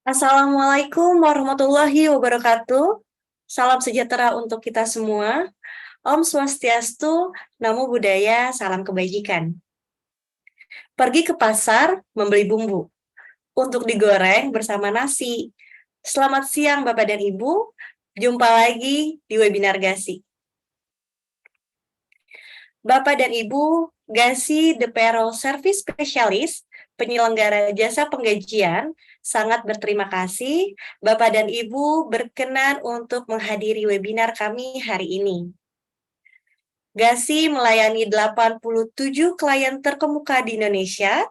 Assalamualaikum warahmatullahi wabarakatuh. Salam sejahtera untuk kita semua. Om Swastiastu, Namo Buddhaya, salam kebajikan. Pergi ke pasar membeli bumbu untuk digoreng bersama nasi. Selamat siang Bapak dan Ibu. Jumpa lagi di webinar GASI. Bapak dan Ibu, GASI The Payroll Service Specialist, penyelenggara jasa penggajian, sangat berterima kasih Bapak dan Ibu berkenan untuk menghadiri webinar kami hari ini. GASI melayani 87 klien terkemuka di Indonesia,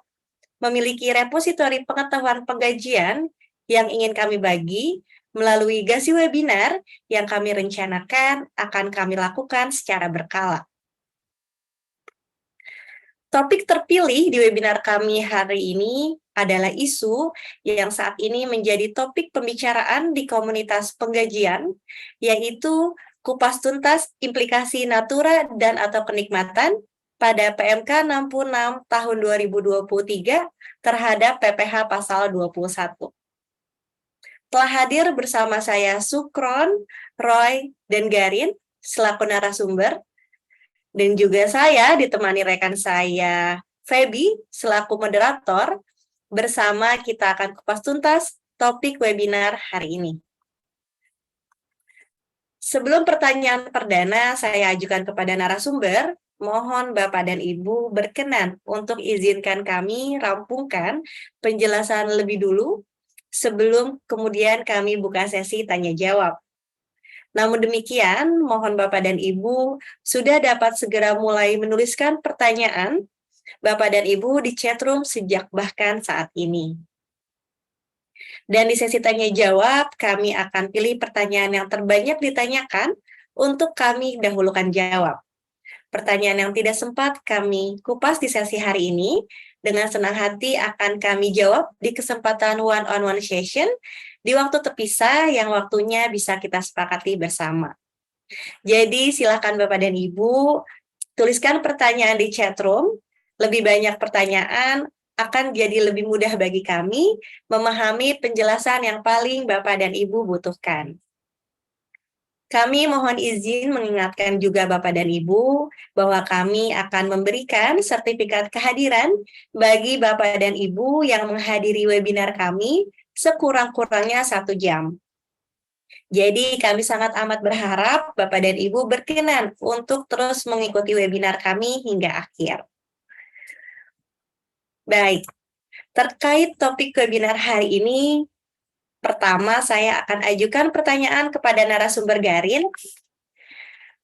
memiliki repositori pengetahuan penggajian yang ingin kami bagi melalui GASI webinar yang kami rencanakan akan kami lakukan secara berkala. Topik terpilih di webinar kami hari ini adalah isu yang saat ini menjadi topik pembicaraan di komunitas penggajian, yaitu kupas tuntas implikasi natura dan atau kenikmatan pada PMK 66 tahun 2023 terhadap PPh pasal 21. Telah hadir bersama saya Sukron, Roy, dan Garin selaku narasumber. Dan juga saya ditemani rekan saya, Feby, selaku moderator. Bersama kita akan kupas tuntas topik webinar hari ini. Sebelum pertanyaan perdana saya ajukan kepada narasumber, mohon Bapak dan Ibu berkenan untuk izinkan kami rampungkan penjelasan lebih dulu sebelum kemudian kami buka sesi tanya-jawab. Namun demikian, mohon Bapak dan Ibu sudah dapat segera mulai menuliskan pertanyaan Bapak dan Ibu di chatroom sejak bahkan saat ini. Dan di sesi tanya-jawab, kami akan pilih pertanyaan yang terbanyak ditanyakan untuk kami dahulukan jawab. Pertanyaan yang tidak sempat kami kupas di sesi hari ini, dengan senang hati akan kami jawab di kesempatan one-on-one session di waktu terpisah yang waktunya bisa kita sepakati bersama. Jadi silakan Bapak dan Ibu tuliskan pertanyaan di chatroom. Lebih banyak pertanyaan akan jadi lebih mudah bagi kami memahami penjelasan yang paling Bapak dan Ibu butuhkan. Kami mohon izin mengingatkan juga Bapak dan Ibu bahwa kami akan memberikan sertifikat kehadiran bagi Bapak dan Ibu yang menghadiri webinar kami sekurang-kurangnya 1 jam. Jadi kami sangat amat berharap Bapak dan Ibu berkenan untuk terus mengikuti webinar kami hingga akhir. Baik, terkait topik webinar hari ini, pertama saya akan ajukan pertanyaan kepada narasumber Garin.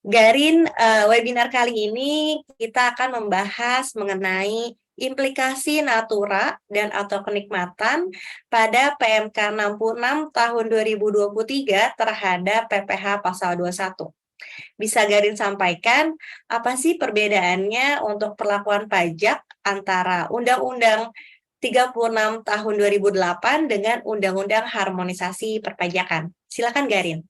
Garin, webinar kali ini kita akan membahas mengenai implikasi natura dan atau kenikmatan pada PMK 66 tahun 2023 terhadap PPh pasal 21. Bisa Garin sampaikan apa sih perbedaannya untuk perlakuan pajak antara Undang-Undang 36 tahun 2008 dengan Undang-Undang Harmonisasi Perpajakan. Silakan Garin.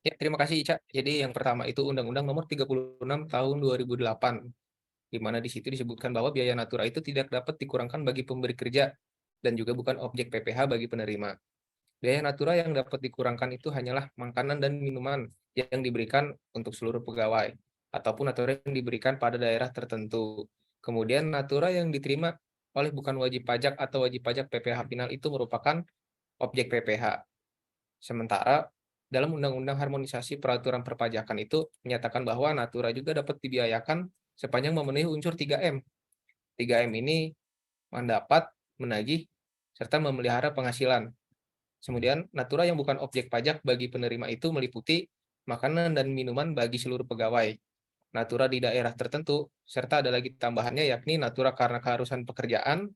Ya, terima kasih Ica. Jadi yang pertama itu Undang-Undang Nomor 36 Tahun 2008, di mana di situ disebutkan bahwa biaya natura itu tidak dapat dikurangkan bagi pemberi kerja dan juga bukan objek PPh bagi penerima. Biaya natura yang dapat dikurangkan itu hanyalah makanan dan minuman yang diberikan untuk seluruh pegawai, ataupun natura yang diberikan pada daerah tertentu. Kemudian natura yang diterima oleh bukan wajib pajak atau wajib pajak PPh final itu merupakan objek PPh. Sementara dalam Undang-Undang Harmonisasi Peraturan Perpajakan itu menyatakan bahwa natura juga dapat dibiayakan sepanjang memenuhi unsur 3M. 3M ini mendapat, menagih, serta memelihara penghasilan. Kemudian, natura yang bukan objek pajak bagi penerima itu meliputi makanan dan minuman bagi seluruh pegawai, natura di daerah tertentu, serta ada lagi tambahannya yakni natura karena keharusan pekerjaan,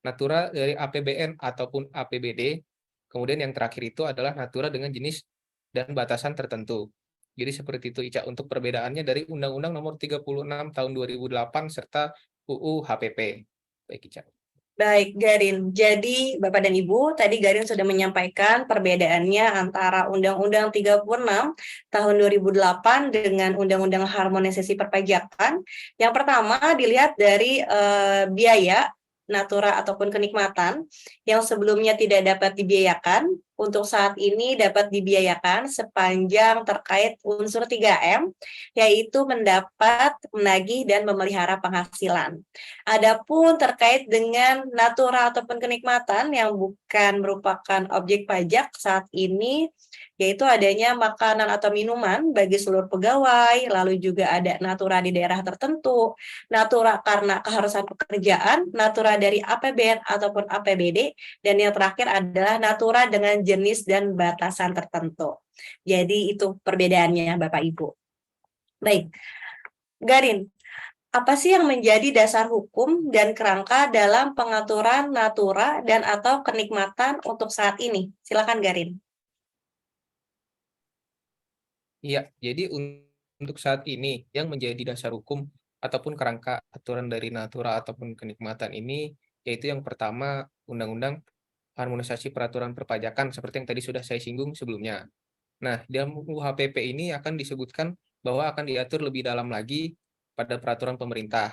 natura dari APBN ataupun APBD, kemudian yang terakhir itu adalah natura dengan jenis dan batasan tertentu. Jadi seperti itu Ica untuk perbedaannya dari Undang-Undang Nomor 36 Tahun 2008 serta UU HPP. Baik Ica. Baik, Garin. Jadi, Bapak dan Ibu, tadi Garin sudah menyampaikan perbedaannya antara Undang-Undang 36 tahun 2008 dengan Undang-Undang Harmonisasi Perpajakan. Yang pertama dilihat dari biaya natura ataupun kenikmatan yang sebelumnya tidak dapat dibiayakan, untuk saat ini dapat dibiayakan sepanjang terkait unsur 3M, yaitu mendapat, menagih, dan memelihara penghasilan. Adapun terkait dengan natura ataupun kenikmatan yang bukan merupakan objek pajak saat ini, yaitu adanya makanan atau minuman bagi seluruh pegawai, lalu juga ada natura di daerah tertentu, natura karena keharusan pekerjaan, natura dari APBN ataupun APBD, dan yang terakhir adalah natura dengan jenis dan batasan tertentu. Jadi itu perbedaannya Bapak Ibu. Baik, Garin, apa sih yang menjadi dasar hukum dan kerangka dalam pengaturan natura dan atau kenikmatan untuk saat ini? Silakan Garin. Iya, jadi untuk saat ini yang menjadi dasar hukum ataupun kerangka aturan dari natura ataupun kenikmatan ini, yaitu yang pertama Undang-Undang Harmonisasi Peraturan Perpajakan seperti yang tadi sudah saya singgung sebelumnya. Nah, dalam UHPP ini akan disebutkan bahwa akan diatur lebih dalam lagi pada peraturan pemerintah,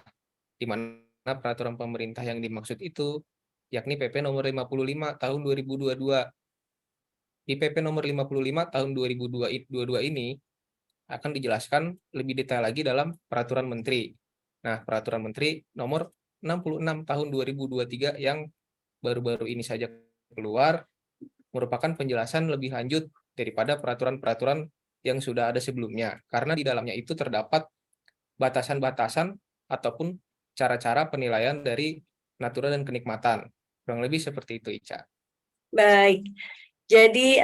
di mana peraturan pemerintah yang dimaksud itu yakni PP nomor 55 tahun 2022. Di PP nomor 55 tahun 2022 ini akan dijelaskan lebih detail lagi dalam peraturan menteri. Nah, peraturan menteri nomor 66 tahun 2023 yang baru-baru ini saja keluar merupakan penjelasan lebih lanjut daripada peraturan-peraturan yang sudah ada sebelumnya. Karena di dalamnya itu terdapat batasan-batasan ataupun cara-cara penilaian dari natura dan kenikmatan. Kurang lebih seperti itu, Ica. Baik. Jadi,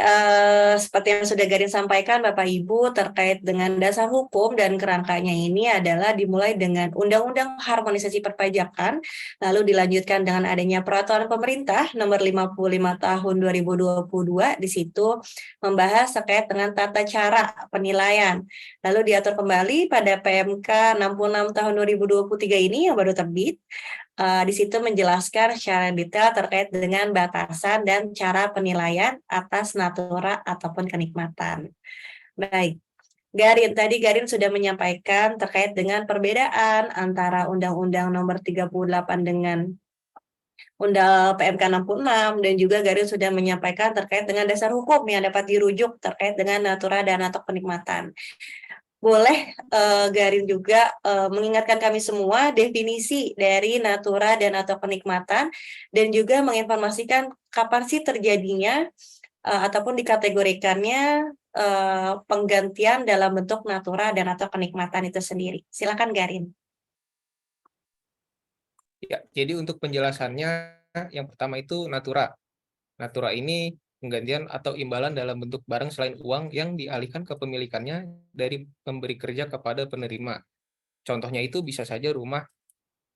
seperti yang sudah Garin sampaikan Bapak Ibu terkait dengan dasar hukum dan kerangkanya ini adalah dimulai dengan Undang-Undang Harmonisasi Perpajakan, lalu dilanjutkan dengan adanya Peraturan Pemerintah Nomor 55 Tahun 2022, di situ membahas terkait dengan tata cara penilaian. Lalu diatur kembali pada PMK 66 Tahun 2023 ini yang baru terbit. Di situ menjelaskan secara detail terkait dengan batasan dan cara penilaian atas natura ataupun kenikmatan. Baik, tadi Garin sudah menyampaikan terkait dengan perbedaan antara Undang-Undang Nomor 38 dengan Undang PMK 66, dan juga Garin sudah menyampaikan terkait dengan dasar hukum yang dapat dirujuk terkait dengan natura dan atau kenikmatan. Boleh Garin juga mengingatkan kami semua definisi dari natura dan atau kenikmatan, dan juga menginformasikan kapan sih terjadinya ataupun dikategorikannya penggantian dalam bentuk natura dan atau kenikmatan itu sendiri. Silakan Garin. Ya, jadi untuk penjelasannya yang pertama itu natura. Natura ini penggantian atau imbalan dalam bentuk barang selain uang yang dialihkan kepemilikannya dari pemberi kerja kepada penerima. Contohnya itu bisa saja rumah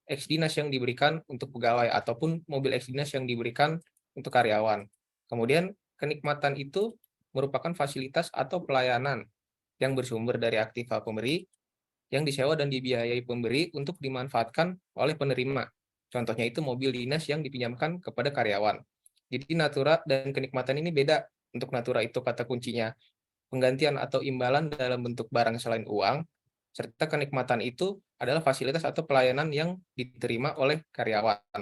ex-dinas yang diberikan untuk pegawai ataupun mobil ex-dinas yang diberikan untuk karyawan. Kemudian kenikmatan itu merupakan fasilitas atau pelayanan yang bersumber dari aktiva pemberi yang disewa dan dibiayai pemberi untuk dimanfaatkan oleh penerima. Contohnya itu mobil dinas yang dipinjamkan kepada karyawan. Jadi natura dan kenikmatan ini beda. Untuk natura itu kata kuncinya penggantian atau imbalan dalam bentuk barang selain uang, serta kenikmatan itu adalah fasilitas atau pelayanan yang diterima oleh karyawan.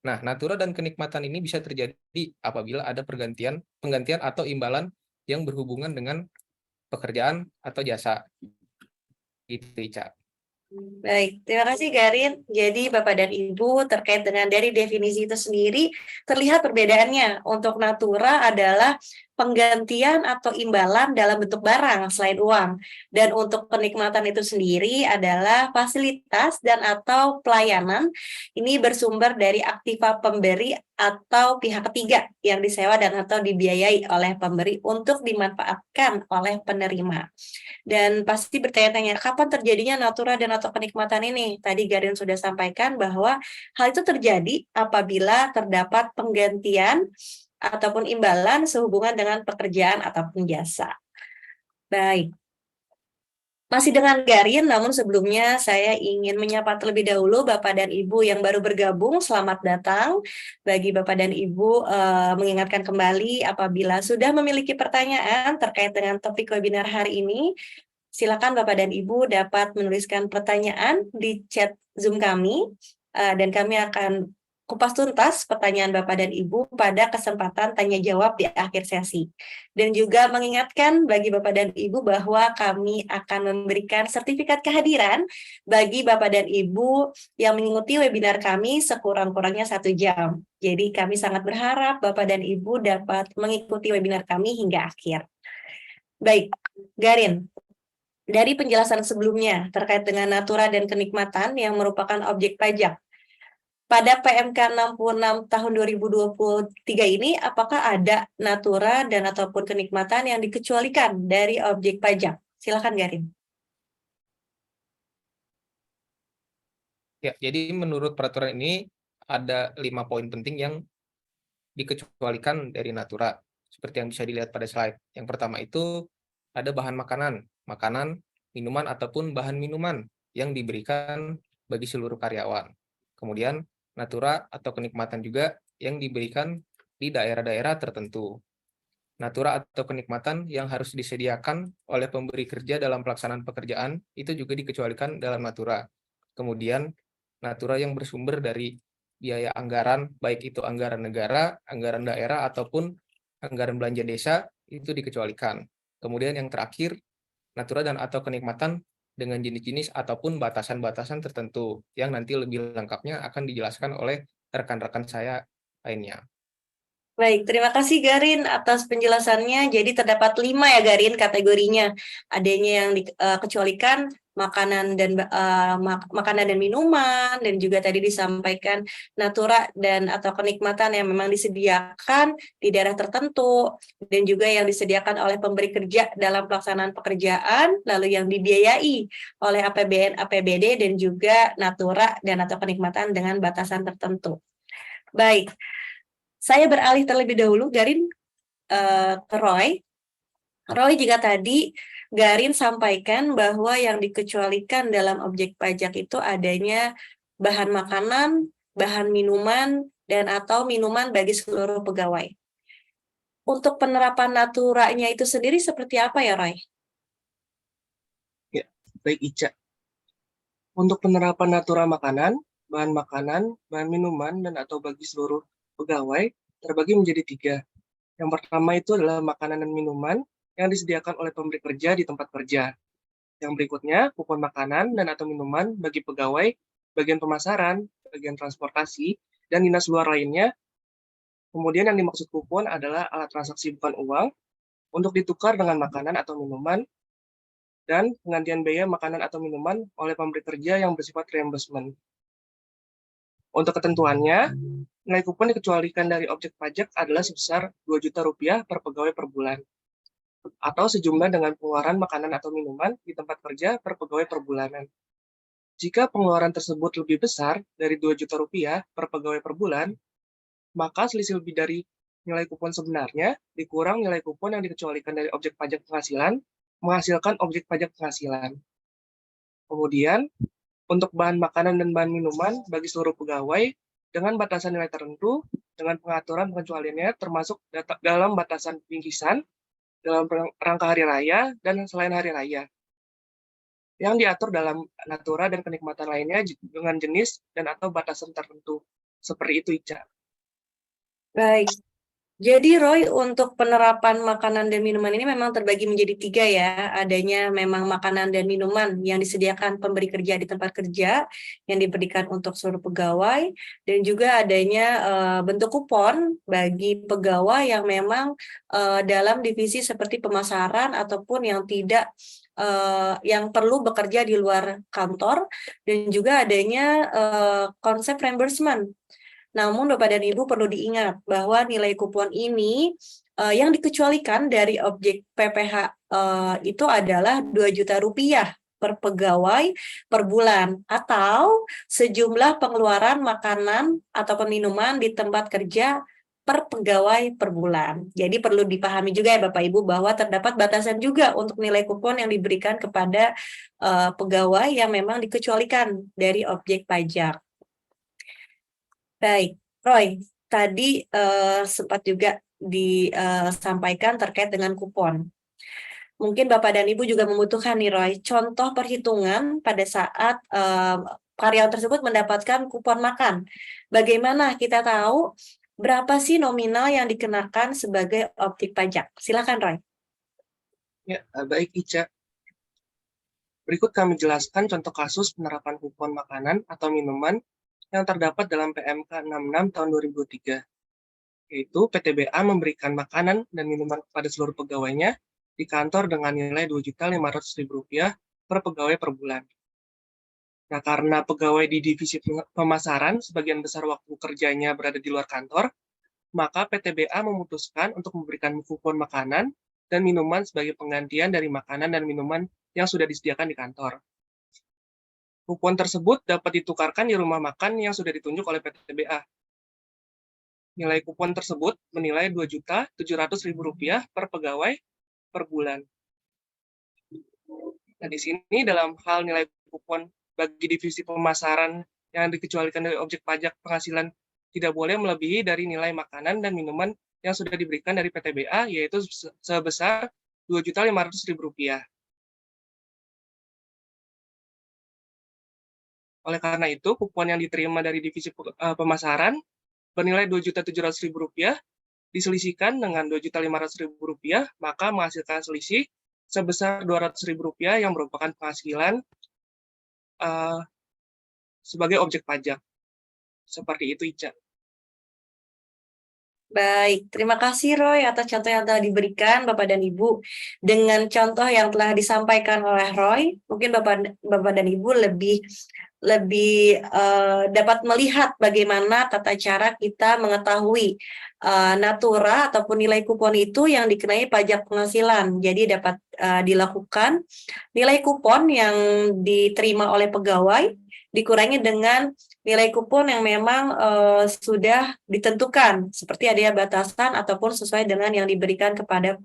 Nah, natura dan kenikmatan ini bisa terjadi apabila ada penggantian atau imbalan yang berhubungan dengan pekerjaan atau jasa. Itu, Ica. Baik, terima kasih Garin. Jadi Bapak dan Ibu terkait dengan dari definisi itu sendiri terlihat perbedaannya. Untuk natura adalah penggantian atau imbalan dalam bentuk barang selain uang. Dan untuk kenikmatan itu sendiri adalah fasilitas dan atau pelayanan. Ini bersumber dari aktiva pemberi atau pihak ketiga yang disewa dan atau dibiayai oleh pemberi untuk dimanfaatkan oleh penerima. Dan pasti bertanya-tanya, kapan terjadinya natura dan atau kenikmatan ini? Tadi Garin sudah sampaikan bahwa hal itu terjadi apabila terdapat penggantian ataupun imbalan sehubungan dengan pekerjaan ataupun jasa. Baik. Masih dengan Garin, namun sebelumnya saya ingin menyapa terlebih dahulu Bapak dan Ibu yang baru bergabung. Selamat datang. Bagi Bapak dan Ibu, mengingatkan kembali apabila sudah memiliki pertanyaan terkait dengan topik webinar hari ini, silakan Bapak dan Ibu dapat menuliskan pertanyaan di chat Zoom kami, dan kami akan kupas tuntas pertanyaan Bapak dan Ibu pada kesempatan tanya jawab di akhir sesi. Dan juga mengingatkan bagi Bapak dan Ibu bahwa kami akan memberikan sertifikat kehadiran bagi Bapak dan Ibu yang mengikuti webinar kami sekurang-kurangnya 1 jam. Jadi kami sangat berharap Bapak dan Ibu dapat mengikuti webinar kami hingga akhir. Baik, Garin, dari penjelasan sebelumnya terkait dengan natura dan kenikmatan yang merupakan objek pajak, pada PMK 66 tahun 2023 ini, apakah ada natura dan ataupun kenikmatan yang dikecualikan dari objek pajak? Silakan Garin. Ya, jadi menurut peraturan ini ada 5 poin penting yang dikecualikan dari natura, seperti yang bisa dilihat pada slide. Yang pertama itu ada bahan makanan, minuman ataupun bahan minuman yang diberikan bagi seluruh karyawan. Kemudian natura atau kenikmatan juga yang diberikan di daerah-daerah tertentu. Natura atau kenikmatan yang harus disediakan oleh pemberi kerja dalam pelaksanaan pekerjaan itu juga dikecualikan dalam natura. Kemudian natura yang bersumber dari biaya anggaran, baik itu anggaran negara, anggaran daerah, ataupun anggaran belanja desa, itu dikecualikan. Kemudian yang terakhir, natura dan atau kenikmatan dengan jenis-jenis ataupun batasan-batasan tertentu, yang nanti lebih lengkapnya akan dijelaskan oleh rekan-rekan saya lainnya. Baik, terima kasih Garin atas penjelasannya. Jadi terdapat 5 ya Garin kategorinya. Adanya yang dikecualikan makanan dan makanan dan minuman, dan juga tadi disampaikan natura dan atau kenikmatan yang memang disediakan di daerah tertentu, dan juga yang disediakan oleh pemberi kerja dalam pelaksanaan pekerjaan, lalu yang dibiayai oleh APBN, APBD, dan juga natura dan atau kenikmatan dengan batasan tertentu. Baik. Saya beralih terlebih dahulu, Garin, ke Roy. Roy, jika tadi Garin sampaikan bahwa yang dikecualikan dalam objek pajak itu adanya bahan makanan, bahan minuman, dan atau minuman bagi seluruh pegawai. Untuk penerapan naturanya itu sendiri seperti apa ya, Roy? Ya, baik Ica. Untuk penerapan natura makanan, bahan minuman, dan atau bagi seluruh pegawai terbagi menjadi 3. Yang pertama itu adalah makanan dan minuman yang disediakan oleh pemberi kerja di tempat kerja. Yang berikutnya, kupon makanan dan atau minuman bagi pegawai, bagian pemasaran, bagian transportasi, dan dinas luar lainnya. Kemudian yang dimaksud kupon adalah alat transaksi bukan uang untuk ditukar dengan makanan atau minuman, dan penggantian biaya makanan atau minuman oleh pemberi kerja yang bersifat reimbursement. Untuk ketentuannya, nilai kupon dikecualikan dari objek pajak adalah sebesar Rp2 juta per pegawai per bulan, atau sejumlah dengan pengeluaran makanan atau minuman di tempat kerja per pegawai per bulanan. Jika pengeluaran tersebut lebih besar dari Rp2 juta per pegawai per bulan, maka selisih lebih dari nilai kupon sebenarnya dikurang nilai kupon yang dikecualikan dari objek pajak penghasilan, menghasilkan objek pajak penghasilan. Kemudian, untuk bahan makanan dan bahan minuman bagi seluruh pegawai dengan batasan nilai tertentu, dengan pengaturan pengecualiannya termasuk dalam batasan bingkisan, dalam rangka hari raya, dan selain hari raya, yang diatur dalam natura dan kenikmatan lainnya dengan jenis dan atau batasan tertentu. Seperti itu, Ica. Baik. Jadi Roy, untuk penerapan makanan dan minuman ini memang terbagi menjadi 3 ya. Adanya memang makanan dan minuman yang disediakan pemberi kerja di tempat kerja yang diberikan untuk seluruh pegawai, dan juga adanya bentuk kupon bagi pegawai yang memang dalam divisi seperti pemasaran ataupun yang tidak yang perlu bekerja di luar kantor, dan juga adanya konsep reimbursement. Namun Bapak dan Ibu perlu diingat bahwa nilai kupon ini yang dikecualikan dari objek PPH itu adalah Rp2 juta per pegawai per bulan, atau sejumlah pengeluaran makanan atau minuman di tempat kerja per pegawai per bulan. Jadi perlu dipahami juga ya Bapak Ibu bahwa terdapat batasan juga untuk nilai kupon yang diberikan kepada pegawai yang memang dikecualikan dari objek pajak. Baik, Roy, tadi sempat juga disampaikan terkait dengan kupon. Mungkin Bapak dan Ibu juga membutuhkan nih Roy, contoh perhitungan pada saat karyawan tersebut mendapatkan kupon makan. Bagaimana kita tahu berapa sih nominal yang dikenakan sebagai objek pajak? Silakan, Roy. Ya, baik Ica. Berikut kami jelaskan contoh kasus penerapan kupon makanan atau minuman yang terdapat dalam PMK 66 tahun 2023. Yaitu PTBA memberikan makanan dan minuman kepada seluruh pegawainya di kantor dengan nilai Rp2.500.000 per pegawai per bulan. Nah, karena pegawai di divisi pemasaran sebagian besar waktu kerjanya berada di luar kantor, maka PTBA memutuskan untuk memberikan kupon makanan dan minuman sebagai penggantian dari makanan dan minuman yang sudah disediakan di kantor. Kupon tersebut dapat ditukarkan di rumah makan yang sudah ditunjuk oleh PTBA. Nilai kupon tersebut menilai Rp2.700.000 per pegawai per bulan. Nah, di sini dalam hal nilai kupon bagi divisi pemasaran yang dikecualikan dari objek pajak penghasilan tidak boleh melebihi dari nilai makanan dan minuman yang sudah diberikan dari PTBA, yaitu sebesar Rp2.500.000. Oleh karena itu, kupon yang diterima dari divisi pemasaran bernilai Rp2.700.000 diselisihkan dengan Rp2.500.000, maka menghasilkan selisih sebesar Rp200.000 yang merupakan penghasilan sebagai objek pajak. Seperti itu, Ica. Baik, terima kasih Roy atas contoh yang telah diberikan Bapak dan Ibu. Dengan contoh yang telah disampaikan oleh Roy, mungkin Bapak dan Ibu lebih dapat melihat bagaimana tata cara kita mengetahui natura ataupun nilai kupon itu yang dikenai pajak penghasilan. Jadi dapat dilakukan nilai kupon yang diterima oleh pegawai dikurangi dengan nilai kupon yang memang sudah ditentukan, seperti adanya batasan ataupun sesuai dengan yang diberikan kepada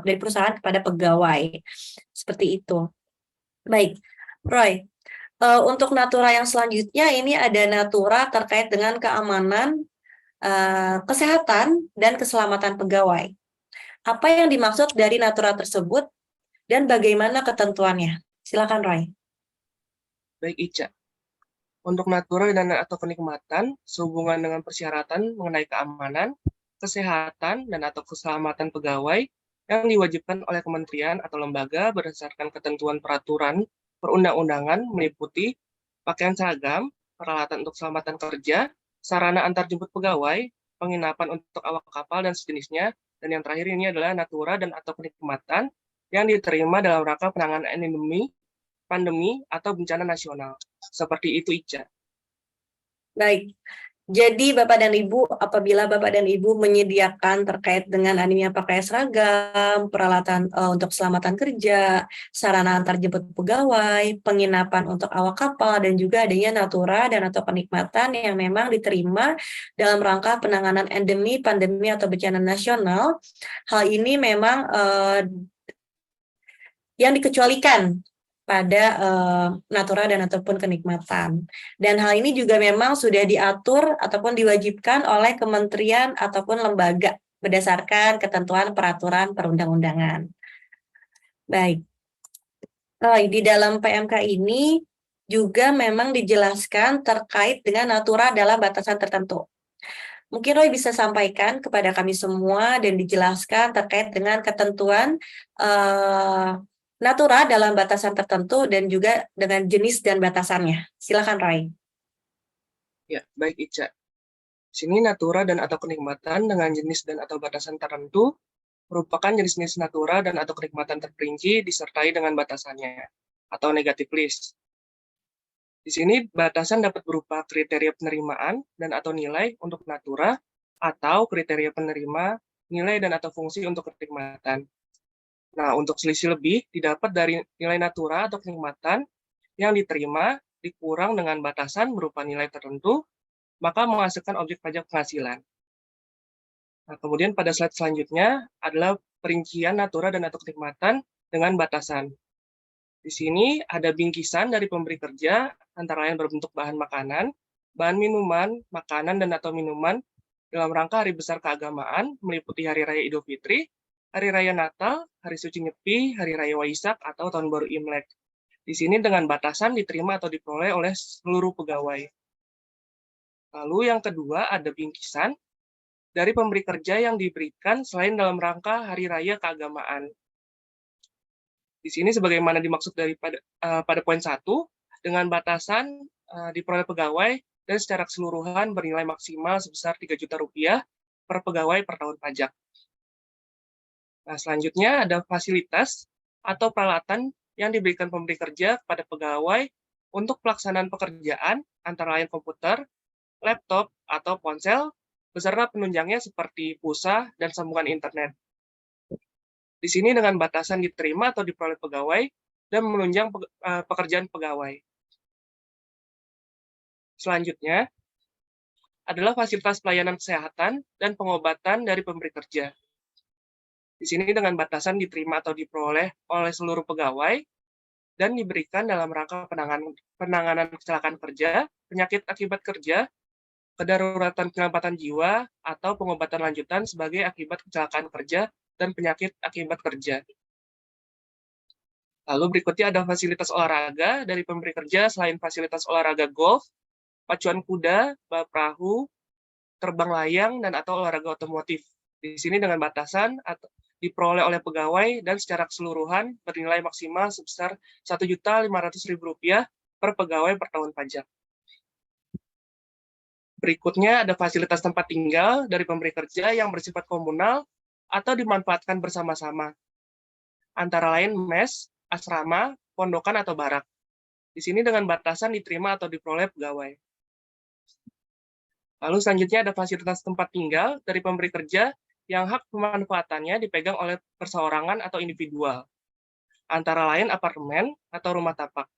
dari perusahaan kepada pegawai. Seperti itu. Baik, Roy. Untuk natura yang selanjutnya ini ada natura terkait dengan keamanan, kesehatan, dan keselamatan pegawai. Apa yang dimaksud dari natura tersebut dan bagaimana ketentuannya? Silakan, Roy. Baik, Ica. Untuk natura dan atau kenikmatan sehubungan dengan persyaratan mengenai keamanan, kesehatan, dan atau keselamatan pegawai yang diwajibkan oleh kementerian atau lembaga berdasarkan ketentuan peraturan perundang-undangan meliputi pakaian seragam, peralatan untuk keselamatan kerja, sarana antar jemput pegawai, penginapan untuk awak kapal dan sejenisnya, dan yang terakhir ini adalah natura dan atau kenikmatan yang diterima dalam rangka penanganan endemi, pandemi, atau bencana nasional. Seperti itu, Ica. Baik, jadi Bapak dan Ibu, apabila Bapak dan Ibu menyediakan terkait dengan adanya pakaian seragam, peralatan untuk keselamatan kerja, sarana antar jemput pegawai, penginapan untuk awak kapal, dan juga adanya natura dan atau kenikmatan yang memang diterima dalam rangka penanganan endemi, pandemi, atau bencana nasional, hal ini memang yang dikecualikan pada natura dan ataupun kenikmatan. Dan hal ini juga memang sudah diatur ataupun diwajibkan oleh kementerian ataupun lembaga berdasarkan ketentuan peraturan perundang-undangan. Baik. Di dalam PMK ini juga memang dijelaskan terkait dengan natura dalam batasan tertentu. Mungkin Roy bisa sampaikan kepada kami semua dan dijelaskan terkait dengan ketentuan natura dalam batasan tertentu dan juga dengan jenis dan batasannya. Silakan Roy. Ya, baik Ica. Sini natura dan atau kenikmatan dengan jenis dan atau batasan tertentu merupakan jenis-jenis natura dan atau kenikmatan terperinci disertai dengan batasannya atau negative list. Di sini batasan dapat berupa kriteria penerimaan dan atau nilai untuk natura atau kriteria penerima nilai dan atau fungsi untuk kenikmatan. Nah, untuk selisih lebih didapat dari nilai natura atau kenikmatan yang diterima dikurang dengan batasan berupa nilai tertentu, maka menghasilkan objek pajak penghasilan. Nah, kemudian pada slide selanjutnya adalah perincian natura dan atau kenikmatan dengan batasan. Di sini ada bingkisan dari pemberi kerja, antara lain berbentuk bahan makanan, bahan minuman, makanan dan atau minuman dalam rangka hari besar keagamaan meliputi Hari Raya Idul Fitri, Hari Raya Natal, Hari Suci Nyepi, Hari Raya Waisak, atau Tahun Baru Imlek. Di sini dengan batasan diterima atau diperoleh oleh seluruh pegawai. Lalu yang kedua ada bingkisan dari pemberi kerja yang diberikan selain dalam rangka hari raya keagamaan. Di sini sebagaimana dimaksud pada poin 1, dengan batasan diperoleh pegawai dan secara keseluruhan bernilai maksimal sebesar Rp3 juta per pegawai per tahun pajak. Nah, selanjutnya ada fasilitas atau peralatan yang diberikan pemberi kerja kepada pegawai untuk pelaksanaan pekerjaan, antara lain komputer, laptop, atau ponsel, beserta penunjangnya seperti pulsa dan sambungan internet. Di sini dengan batasan diterima atau diperoleh pegawai dan menunjang pekerjaan pegawai. Selanjutnya adalah fasilitas pelayanan kesehatan dan pengobatan dari pemberi kerja. Di sini dengan batasan diterima atau diperoleh oleh seluruh pegawai dan diberikan dalam rangka penanganan kecelakaan kerja, penyakit akibat kerja, kedaruratan penyelamatan jiwa, atau pengobatan lanjutan sebagai akibat kecelakaan kerja dan penyakit akibat kerja. Lalu berikutnya ada fasilitas olahraga dari pemberi kerja selain fasilitas olahraga golf, pacuan kuda, balap perahu, terbang layang, dan atau olahraga otomotif. Di sini dengan batasan atau diperoleh oleh pegawai dan secara keseluruhan bernilai maksimal sebesar Rp1.500.000 per pegawai per tahun pajak. Berikutnya ada fasilitas tempat tinggal dari pemberi kerja yang bersifat komunal atau dimanfaatkan bersama-sama, antara lain mes, asrama, pondokan, atau barak. Di sini dengan batasan diterima atau diperoleh pegawai. Lalu selanjutnya ada fasilitas tempat tinggal dari pemberi kerja yang hak pemanfaatannya dipegang oleh perseorangan atau individual, antara lain apartemen atau rumah tapak.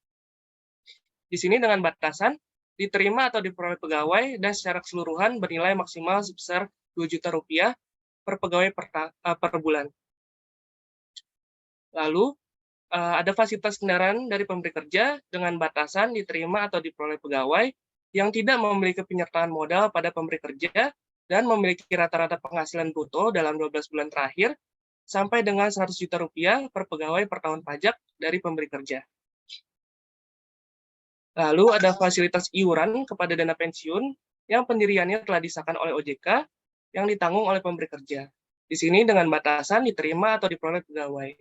Di sini dengan batasan diterima atau diperoleh pegawai dan secara keseluruhan bernilai maksimal sebesar Rp2 juta per pegawai per bulan. Lalu ada fasilitas kendaraan dari pemberi kerja dengan batasan diterima atau diperoleh pegawai yang tidak memiliki penyertaan modal pada pemberi kerja dan memiliki rata-rata penghasilan bruto dalam 12 bulan terakhir sampai dengan Rp100 juta per pegawai per tahun pajak dari pemberi kerja. Lalu ada fasilitas iuran kepada dana pensiun yang pendiriannya telah disahkan oleh OJK yang ditanggung oleh pemberi kerja. Di sini dengan batasan diterima atau diperoleh pegawai.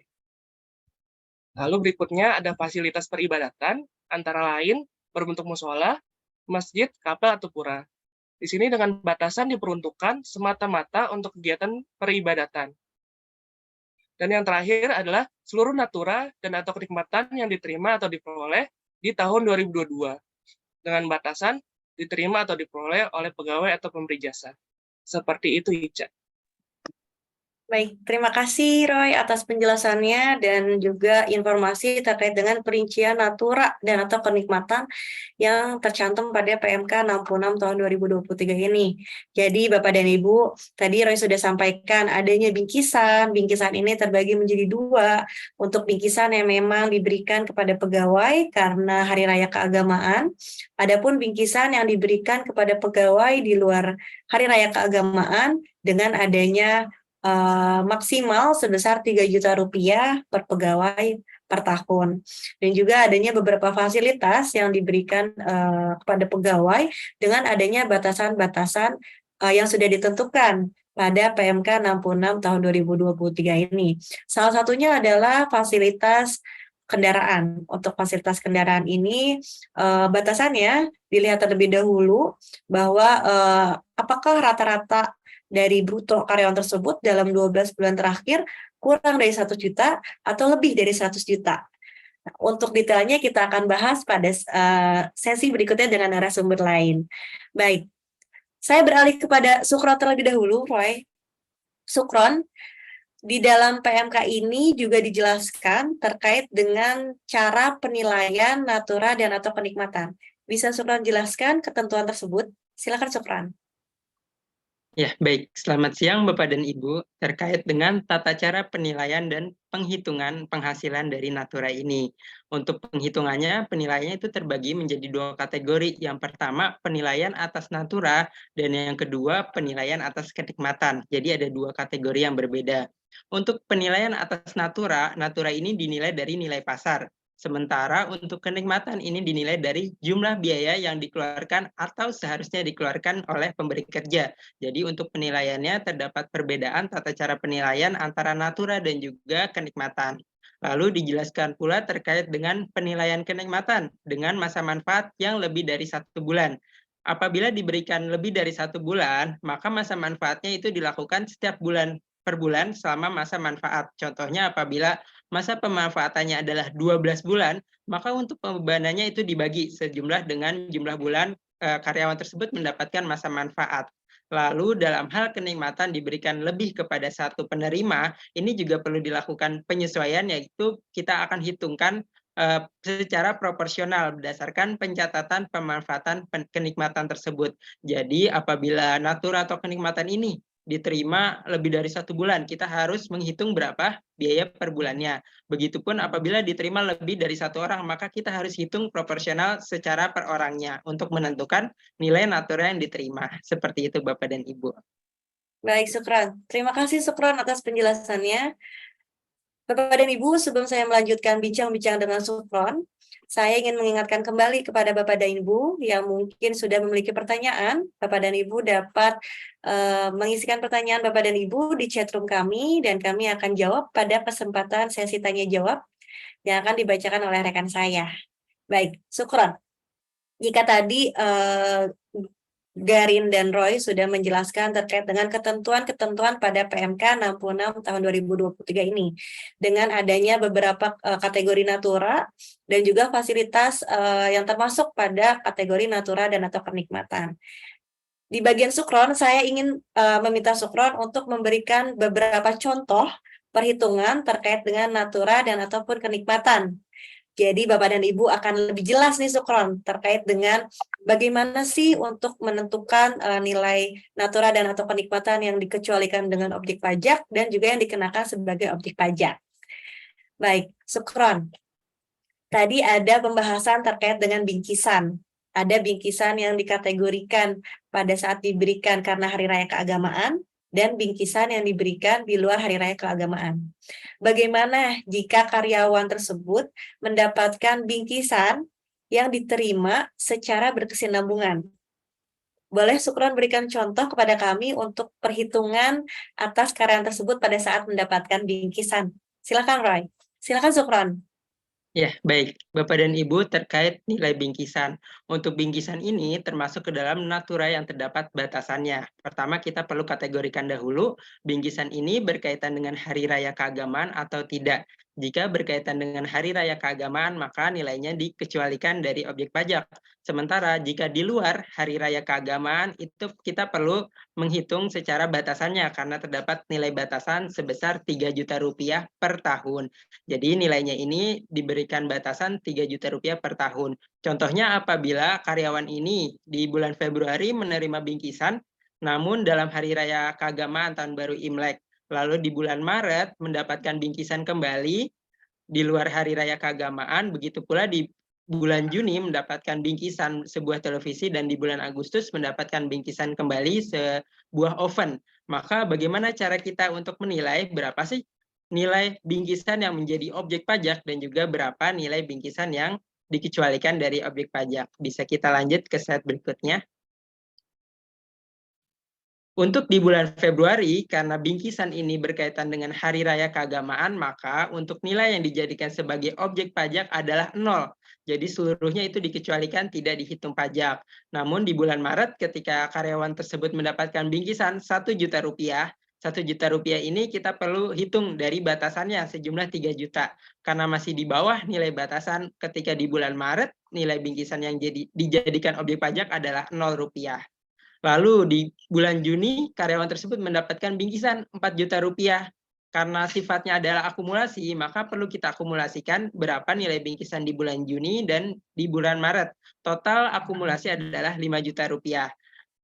Lalu berikutnya ada fasilitas peribadatan, antara lain berbentuk mushola, masjid, kapel, atau pura. Di sini dengan batasan diperuntukkan semata-mata untuk kegiatan peribadatan. Dan yang terakhir adalah seluruh natura dan atau kenikmatan yang diterima atau diperoleh di tahun 2022 dengan batasan diterima atau diperoleh oleh pegawai atau pemberi jasa. Seperti itu, Ica. Baik, terima kasih Roy atas penjelasannya dan juga informasi terkait dengan perincian natura dan atau kenikmatan yang tercantum pada PMK 66 tahun 2023 ini. Jadi Bapak dan Ibu, tadi Roy sudah sampaikan adanya bingkisan. Bingkisan ini terbagi menjadi 2. Untuk bingkisan yang memang diberikan kepada pegawai karena hari raya keagamaan. Adapun bingkisan yang diberikan kepada pegawai di luar hari raya keagamaan dengan adanya maksimal sebesar Rp3 juta per pegawai per tahun. Dan juga adanya beberapa fasilitas yang diberikan kepada pegawai dengan adanya batasan-batasan yang sudah ditentukan pada PMK 66 tahun 2023 ini. Salah satunya adalah fasilitas kendaraan. Untuk fasilitas kendaraan ini batasannya dilihat terlebih dahulu bahwa apakah rata-rata dari bruto karyawan tersebut dalam 12 bulan terakhir kurang dari 1 juta atau lebih dari 100 juta. Nah, untuk detailnya kita akan bahas pada sesi berikutnya dengan narasumber lain. Baik, saya beralih kepada Sukron terlebih dahulu, Roy. Sukron, di dalam PMK ini juga dijelaskan terkait dengan cara penilaian natura dan atau kenikmatan. Bisa Sukron jelaskan ketentuan tersebut? Silakan Sukron. Ya, baik. Selamat siang Bapak dan Ibu. Terkait dengan tata cara penilaian dan penghitungan penghasilan dari natura ini. Untuk penghitungannya, penilaiannya itu terbagi menjadi 2 kategori. Yang pertama, penilaian atas natura, dan yang kedua, penilaian atas kenikmatan. Jadi ada 2 kategori yang berbeda. Untuk penilaian atas natura, natura ini dinilai dari nilai pasar. Sementara untuk kenikmatan ini dinilai dari jumlah biaya yang dikeluarkan atau seharusnya dikeluarkan oleh pemberi kerja. Jadi untuk penilaiannya terdapat perbedaan tata cara penilaian antara natura dan juga kenikmatan. Lalu dijelaskan pula terkait dengan penilaian kenikmatan dengan masa manfaat yang lebih dari 1 bulan. Apabila diberikan lebih dari 1 bulan, maka masa manfaatnya itu dilakukan setiap bulan per bulan selama masa manfaat. Contohnya apabila masa pemanfaatannya adalah 12 bulan, maka untuk pembebanannya itu dibagi sejumlah dengan jumlah bulan karyawan tersebut mendapatkan masa manfaat. Lalu dalam hal kenikmatan diberikan lebih kepada satu penerima, ini juga perlu dilakukan penyesuaian, yaitu kita akan hitungkan secara proporsional berdasarkan pencatatan pemanfaatan kenikmatan tersebut. Jadi apabila natura atau kenikmatan ini diterima lebih dari 1 bulan, kita harus menghitung berapa biaya per bulannya. Begitupun apabila diterima lebih dari 1 orang, maka kita harus hitung proporsional secara per orangnya untuk menentukan nilai natura yang diterima. Seperti itu Bapak dan Ibu. Baik, Sukron. Terima kasih Sukron atas penjelasannya. Bapak dan Ibu, sebelum saya melanjutkan bincang-bincang dengan Sukron, saya ingin mengingatkan kembali kepada Bapak dan Ibu yang mungkin sudah memiliki pertanyaan. Bapak dan Ibu dapat mengisikan pertanyaan Bapak dan Ibu di chatroom kami, dan kami akan jawab pada kesempatan sesi tanya-jawab yang akan dibacakan oleh rekan saya. Baik, Sukron. Jika tadi Garin dan Roy sudah menjelaskan terkait dengan ketentuan-ketentuan pada PMK 66 tahun 2023 ini, dengan adanya beberapa kategori natura dan juga fasilitas yang termasuk pada kategori natura dan atau kenikmatan. Di bagian Sukron, saya ingin meminta Sukron untuk memberikan beberapa contoh perhitungan terkait dengan natura dan ataupun kenikmatan. Jadi Bapak dan Ibu akan lebih jelas nih Sukron terkait dengan bagaimana sih untuk menentukan nilai natura dan atau kenikmatan yang dikecualikan dengan objek pajak dan juga yang dikenakan sebagai objek pajak. Baik, Sukron. Tadi ada pembahasan terkait dengan bingkisan. Ada bingkisan yang dikategorikan pada saat diberikan karena hari raya keagamaan, dan bingkisan yang diberikan di luar hari raya keagamaan. Bagaimana jika karyawan tersebut mendapatkan bingkisan yang diterima secara berkesinambungan? Boleh Sukron berikan contoh kepada kami untuk perhitungan atas karyawan tersebut pada saat mendapatkan bingkisan. Silakan Roy. Silakan Sukron. Ya, baik. Bapak dan Ibu terkait nilai bingkisan. Untuk bingkisan ini termasuk ke dalam natura yang terdapat batasannya. Pertama, kita perlu kategorikan dahulu, bingkisan ini berkaitan dengan hari raya keagamaan atau tidak. Jika berkaitan dengan hari raya keagamaan, maka nilainya dikecualikan dari objek pajak. Sementara jika di luar hari raya keagamaan, itu kita perlu menghitung secara batasannya, karena terdapat nilai batasan sebesar Rp3.000.000 per tahun. Jadi nilainya ini diberikan batasan Rp3.000.000 per tahun. Contohnya apabila karyawan ini di bulan Februari menerima bingkisan, namun dalam hari raya keagamaan tahun baru Imlek, lalu di bulan Maret mendapatkan bingkisan kembali di luar hari raya keagamaan, begitu pula di bulan Juni mendapatkan bingkisan sebuah televisi, dan di bulan Agustus mendapatkan bingkisan kembali sebuah oven. Maka bagaimana cara kita untuk menilai berapa sih nilai bingkisan yang menjadi objek pajak dan juga berapa nilai bingkisan yang dikecualikan dari objek pajak? Bisa kita lanjut ke slide berikutnya. Untuk di bulan Februari, karena bingkisan ini berkaitan dengan hari raya keagamaan, maka untuk nilai yang dijadikan sebagai objek pajak adalah 0. Jadi seluruhnya itu dikecualikan, tidak dihitung pajak. Namun di bulan Maret ketika karyawan tersebut mendapatkan bingkisan Rp1.000.000, Rp1.000.000 ini kita perlu hitung dari batasannya sejumlah 3 juta. Karena masih di bawah nilai batasan ketika di bulan Maret, nilai bingkisan yang dijadikan objek pajak adalah Rp0. Lalu di bulan Juni, karyawan tersebut mendapatkan bingkisan Rp4.000.000. Karena sifatnya adalah akumulasi, maka perlu kita akumulasikan berapa nilai bingkisan di bulan Juni dan di bulan Maret. Total akumulasi adalah Rp5.000.000.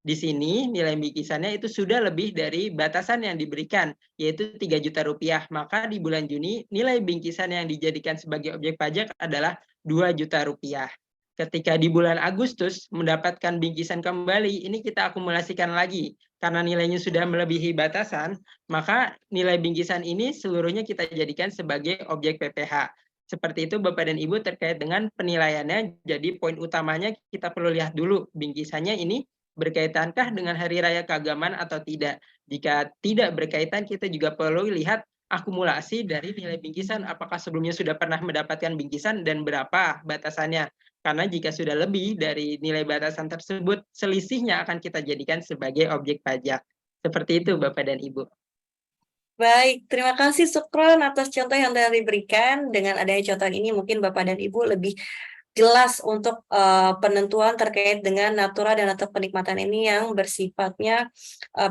Di sini nilai bingkisannya itu sudah lebih dari batasan yang diberikan, yaitu Rp3.000.000. Maka di bulan Juni, nilai bingkisan yang dijadikan sebagai objek pajak adalah Rp2.000.000. Ketika di bulan Agustus mendapatkan bingkisan kembali, ini kita akumulasikan lagi. Karena nilainya sudah melebihi batasan, maka nilai bingkisan ini seluruhnya kita jadikan sebagai objek PPH. Seperti itu Bapak dan Ibu terkait dengan penilaiannya. Jadi poin utamanya kita perlu lihat dulu bingkisannya ini berkaitankah dengan hari raya keagamaan atau tidak. Jika tidak berkaitan, kita juga perlu lihat akumulasi dari nilai bingkisan. Apakah sebelumnya sudah pernah mendapatkan bingkisan dan berapa batasannya. Karena jika sudah lebih dari nilai batasan tersebut, selisihnya akan kita jadikan sebagai objek pajak. Seperti itu Bapak dan Ibu. Baik, terima kasih Sukron atas contoh yang telah diberikan. Dengan adanya contoh ini mungkin Bapak dan Ibu lebih jelas untuk penentuan terkait dengan natura dan atau penikmatan ini yang bersifatnya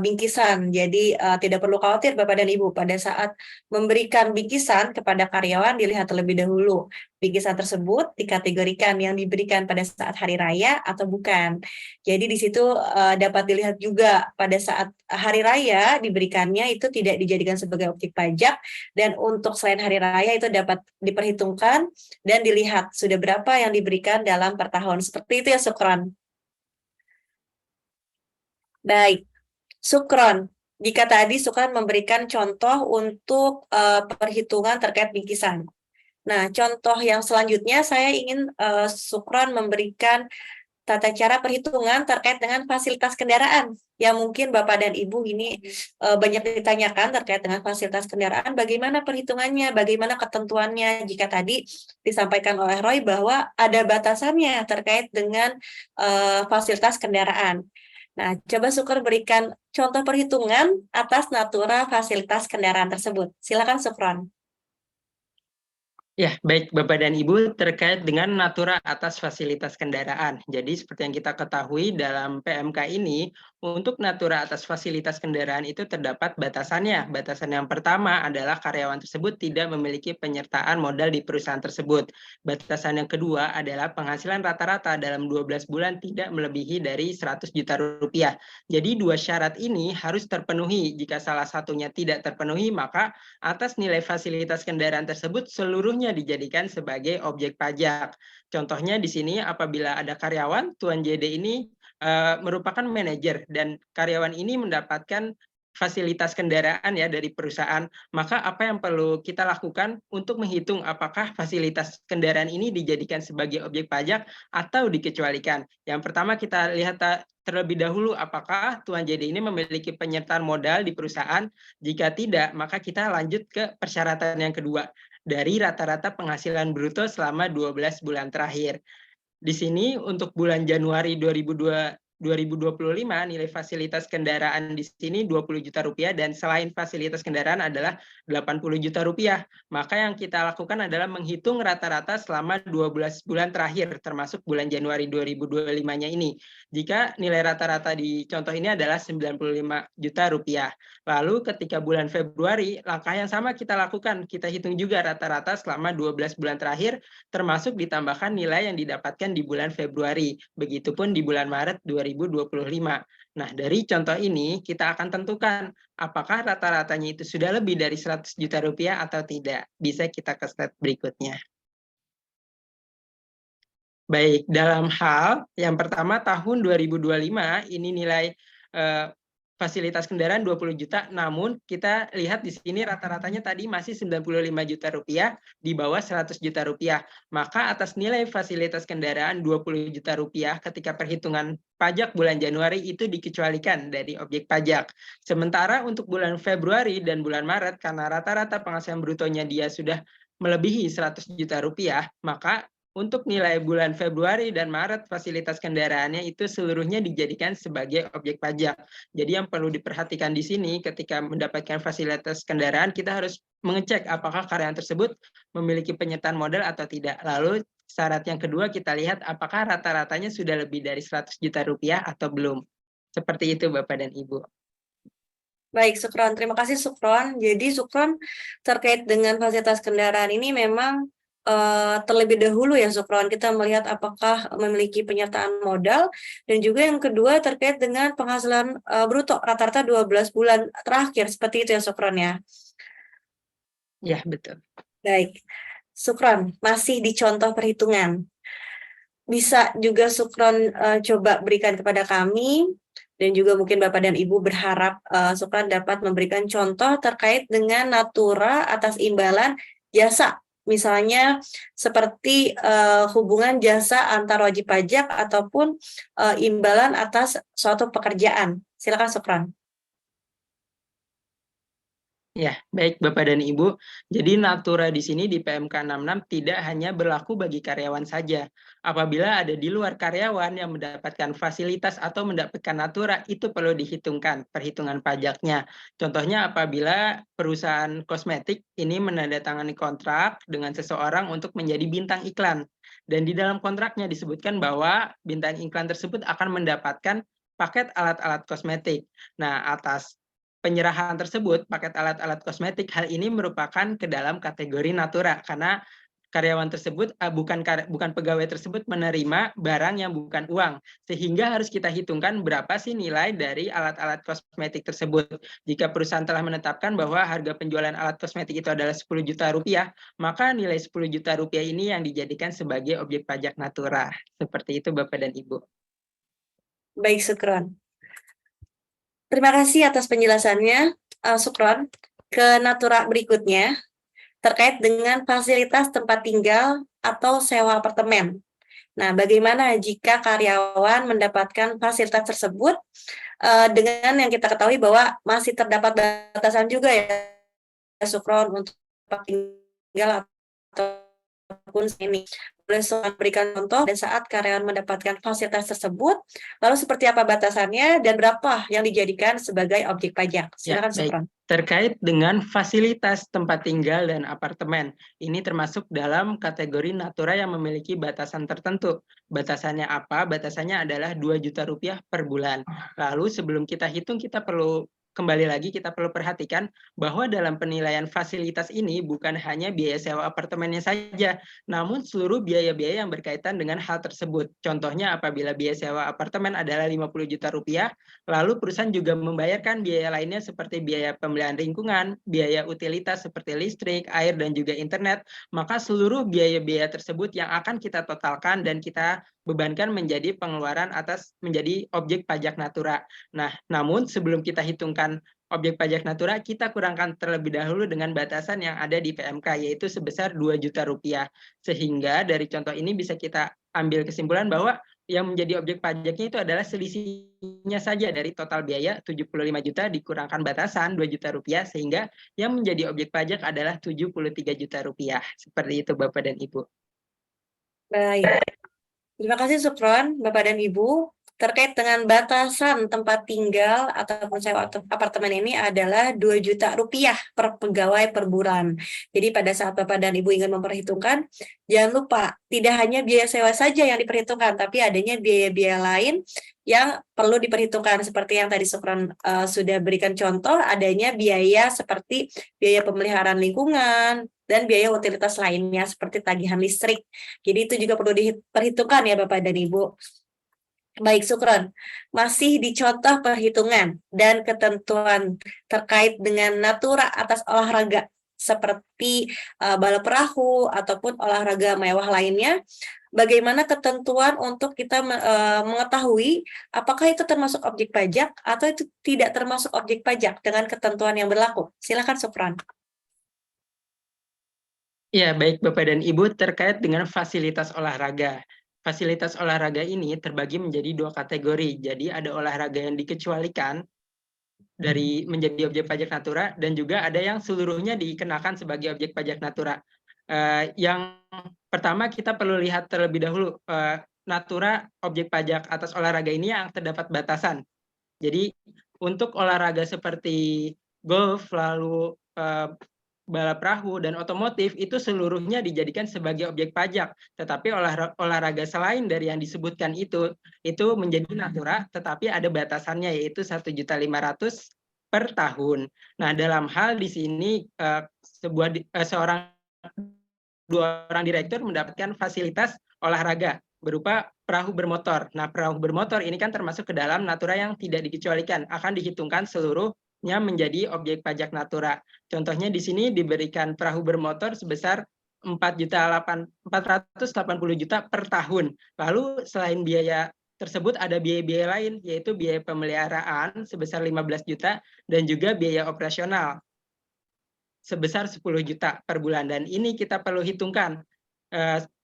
bingkisan. Jadi tidak perlu khawatir Bapak dan Ibu pada saat memberikan bingkisan kepada karyawan dilihat terlebih dahulu bingkisan tersebut dikategorikan yang diberikan pada saat hari raya atau bukan. Jadi di situ dapat dilihat juga pada saat hari raya diberikannya itu tidak dijadikan sebagai objek pajak, dan untuk selain hari raya itu dapat diperhitungkan dan dilihat sudah berapa yang diberikan dalam per tahun. Seperti itu ya Sukron. Baik, Sukron. Jika tadi Sukron memberikan contoh untuk perhitungan terkait bingkisan. Nah, contoh yang selanjutnya saya ingin Sukron memberikan tata cara perhitungan terkait dengan fasilitas kendaraan yang mungkin Bapak dan Ibu ini banyak ditanyakan terkait dengan fasilitas kendaraan, bagaimana perhitungannya, bagaimana ketentuannya. Jika tadi disampaikan oleh Roy bahwa ada batasannya terkait dengan fasilitas kendaraan. Nah, coba Sukron berikan contoh perhitungan atas natura fasilitas kendaraan tersebut. Silakan Sukron. Ya, baik Bapak dan Ibu, terkait dengan natura atas fasilitas kendaraan. Jadi seperti yang kita ketahui dalam PMK ini, untuk natura atas fasilitas kendaraan itu terdapat batasannya. Batasan yang pertama adalah karyawan tersebut tidak memiliki penyertaan modal di perusahaan tersebut. Batasan yang kedua adalah penghasilan rata-rata dalam 12 bulan tidak melebihi dari 100 juta rupiah. Jadi dua syarat ini harus terpenuhi. Jika salah satunya tidak terpenuhi, maka atas nilai fasilitas kendaraan tersebut seluruhnya dijadikan sebagai objek pajak. Contohnya di sini apabila ada karyawan, Tuan JD ini merupakan manajer dan karyawan ini mendapatkan fasilitas kendaraan ya dari perusahaan, maka apa yang perlu kita lakukan untuk menghitung apakah fasilitas kendaraan ini dijadikan sebagai objek pajak atau dikecualikan. Yang pertama kita lihat terlebih dahulu apakah Tuan JD ini memiliki penyertaan modal di perusahaan. Jika tidak, maka kita lanjut ke persyaratan yang kedua, dari rata-rata penghasilan bruto selama 12 bulan terakhir. Di sini untuk bulan Januari 2025 nilai fasilitas kendaraan di sini 20 juta rupiah dan selain fasilitas kendaraan adalah 80 juta rupiah. Maka yang kita lakukan adalah menghitung rata-rata selama 12 bulan terakhir termasuk bulan Januari 2025-nya ini. Jika nilai rata-rata di contoh ini adalah 95 juta rupiah. Lalu ketika bulan Februari, langkah yang sama kita lakukan. Kita hitung juga rata-rata selama 12 bulan terakhir termasuk ditambahkan nilai yang didapatkan di bulan Februari. Begitupun di bulan Maret 2025. Nah, dari contoh ini kita akan tentukan apakah rata-ratanya itu sudah lebih dari 100 juta rupiah atau tidak. Bisa kita ke slide berikutnya. Baik, dalam hal yang pertama tahun 2025 ini nilai fasilitas kendaraan 20 juta, namun kita lihat di sini rata-ratanya tadi masih 95 juta rupiah di bawah 100 juta rupiah. Maka atas nilai fasilitas kendaraan 20 juta rupiah ketika perhitungan pajak bulan Januari itu dikecualikan dari objek pajak. Sementara untuk bulan Februari dan bulan Maret karena rata-rata penghasilan brutonya dia sudah melebihi 100 juta rupiah, maka untuk nilai bulan Februari dan Maret fasilitas kendaraannya itu seluruhnya dijadikan sebagai objek pajak. Jadi yang perlu diperhatikan di sini ketika mendapatkan fasilitas kendaraan kita harus mengecek apakah karyawan tersebut memiliki penyertaan modal atau tidak. Lalu syarat yang kedua kita lihat apakah rata-ratanya sudah lebih dari 100 juta rupiah atau belum. Seperti itu Bapak dan Ibu. Baik, Sukron. Terima kasih, Sukron. Jadi, Sukron terkait dengan fasilitas kendaraan ini memang terlebih dahulu ya, Sukron, kita melihat apakah memiliki penyertaan modal, dan juga yang kedua terkait dengan penghasilan bruto rata-rata 12 bulan terakhir. Seperti itu ya, Sukron ya? Ya, betul. Baik. Sukron, masih di contoh perhitungan. Bisa juga Sukron coba berikan kepada kami, dan juga mungkin Bapak dan Ibu berharap Sukron dapat memberikan contoh terkait dengan natura atas imbalan jasa Misalnya seperti hubungan jasa antar wajib pajak ataupun imbalan atas suatu pekerjaan. Silakan Sukron. Ya, baik Bapak dan Ibu. Jadi natura di sini di PMK 66 tidak hanya berlaku bagi karyawan saja. Apabila ada di luar karyawan yang mendapatkan fasilitas atau mendapatkan natura, itu perlu dihitungkan perhitungan pajaknya. Contohnya apabila perusahaan kosmetik ini menandatangani kontrak dengan seseorang untuk menjadi bintang iklan. Dan di dalam kontraknya disebutkan bahwa bintang iklan tersebut akan mendapatkan paket alat-alat kosmetik. Nah, atas penyerahan tersebut, paket alat-alat kosmetik, hal ini merupakan ke dalam kategori natura karena karyawan tersebut bukan pegawai tersebut menerima barang yang bukan uang, sehingga harus kita hitungkan berapa sih nilai dari alat-alat kosmetik tersebut. Jika perusahaan telah menetapkan bahwa harga penjualan alat kosmetik itu adalah 10 juta rupiah, maka nilai 10 juta rupiah ini yang dijadikan sebagai objek pajak natura. Seperti itu Bapak dan Ibu. Baik, Sukron. Terima kasih atas penjelasannya, Sukron. Ke natura berikutnya, terkait dengan fasilitas tempat tinggal atau sewa apartemen. Nah, bagaimana jika karyawan mendapatkan fasilitas tersebut dengan yang kita ketahui bahwa masih terdapat batasan juga ya, Sukron, untuk tempat tinggal ataupun ini. Boleh berikan contoh pada saat karyawan mendapatkan fasilitas tersebut, lalu seperti apa batasannya dan berapa yang dijadikan sebagai objek pajak? Silakan, Sukron. Terkait dengan fasilitas tempat tinggal dan apartemen, ini termasuk dalam kategori natura yang memiliki batasan tertentu. Batasannya apa? Batasannya adalah 2 juta rupiah per bulan. Lalu sebelum kita hitung, kita perlu perhatikan bahwa dalam penilaian fasilitas ini bukan hanya biaya sewa apartemennya saja, namun seluruh biaya-biaya yang berkaitan dengan hal tersebut. Contohnya apabila biaya sewa apartemen adalah 50 juta rupiah, lalu perusahaan juga membayarkan biaya lainnya seperti biaya pemeliharaan lingkungan, biaya utilitas seperti listrik, air, dan juga internet, maka seluruh biaya-biaya tersebut yang akan kita totalkan dan kita bebankan menjadi pengeluaran atas menjadi objek pajak natura. Nah, namun sebelum kita hitungkan objek pajak natura, kita kurangkan terlebih dahulu dengan batasan yang ada di PMK, yaitu sebesar 2 juta rupiah. Sehingga dari contoh ini bisa kita ambil kesimpulan bahwa yang menjadi objek pajaknya itu adalah selisihnya saja dari total biaya 75 juta dikurangkan batasan 2 juta rupiah, sehingga yang menjadi objek pajak adalah 73 juta rupiah. Seperti itu Bapak dan Ibu. Baik. Terima kasih Sukron, Bapak dan Ibu. Terkait dengan batasan tempat tinggal ataupun sewa apartemen ini adalah 2 juta rupiah per pegawai per bulan. Jadi pada saat Bapak dan Ibu ingin memperhitungkan, jangan lupa tidak hanya biaya sewa saja yang diperhitungkan, tapi adanya biaya-biaya lain yang perlu diperhitungkan. Seperti yang tadi Sukron sudah berikan contoh, adanya biaya seperti biaya pemeliharaan lingkungan, dan biaya utilitas lainnya seperti tagihan listrik. Jadi itu juga perlu diperhitungkan ya Bapak dan Ibu. Baik, Sukron. Masih di contoh perhitungan dan ketentuan terkait dengan natura atas olahraga seperti balap perahu ataupun olahraga mewah lainnya. Bagaimana ketentuan untuk kita mengetahui apakah itu termasuk objek pajak atau itu tidak termasuk objek pajak dengan ketentuan yang berlaku? Silakan, Sukron. Ya, baik Bapak dan Ibu, terkait dengan fasilitas olahraga. Fasilitas olahraga ini terbagi menjadi 2 kategori. Jadi ada olahraga yang dikecualikan dari menjadi objek pajak natura, dan juga ada yang seluruhnya dikenakan sebagai objek pajak natura. Yang pertama kita perlu lihat terlebih dahulu natura objek pajak atas olahraga ini yang terdapat batasan. Jadi untuk olahraga seperti golf, lalu balap perahu dan otomotif itu seluruhnya dijadikan sebagai objek pajak, tetapi olahraga selain dari yang disebutkan itu menjadi natura, tetapi ada batasannya, yaitu 1.500.000 per tahun. Nah, dalam hal di sini dua orang direktur mendapatkan fasilitas olahraga berupa perahu bermotor. Nah, perahu bermotor ini kan termasuk ke dalam natura yang tidak dikecualikan, akan dihitungkan seluruhnya menjadi objek pajak natura. Contohnya di sini diberikan perahu bermotor sebesar 480 juta per tahun. Lalu selain biaya tersebut ada biaya-biaya lain, yaitu biaya pemeliharaan sebesar 15 juta dan juga biaya operasional. sebesar 10 juta per bulan. Dan ini kita perlu hitungkan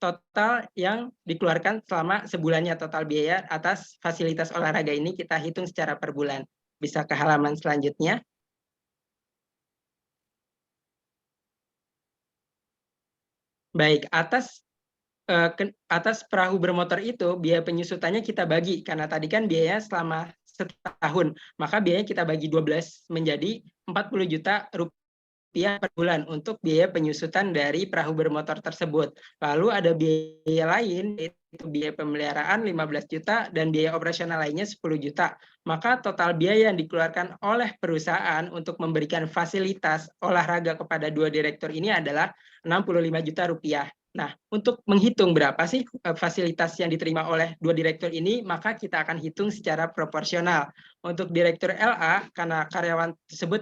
total yang dikeluarkan selama sebulannya, total biaya atas fasilitas olahraga ini kita hitung secara per bulan. Bisa ke halaman selanjutnya. Baik, atas perahu bermotor itu biaya penyusutannya kita bagi, karena tadi kan biayanya selama setahun, maka biayanya kita bagi 12 menjadi 40 juta rupiah per bulan untuk biaya penyusutan dari perahu bermotor tersebut. Lalu ada biaya lain, yaitu biaya pemeliharaan 15 juta dan biaya operasional lainnya 10 juta. Maka total biaya yang dikeluarkan oleh perusahaan untuk memberikan fasilitas olahraga kepada dua direktur ini adalah 65 juta rupiah. Nah, untuk menghitung berapa sih fasilitas yang diterima oleh dua direktur ini, maka kita akan hitung secara proporsional. Untuk direktur LA, karena karyawan tersebut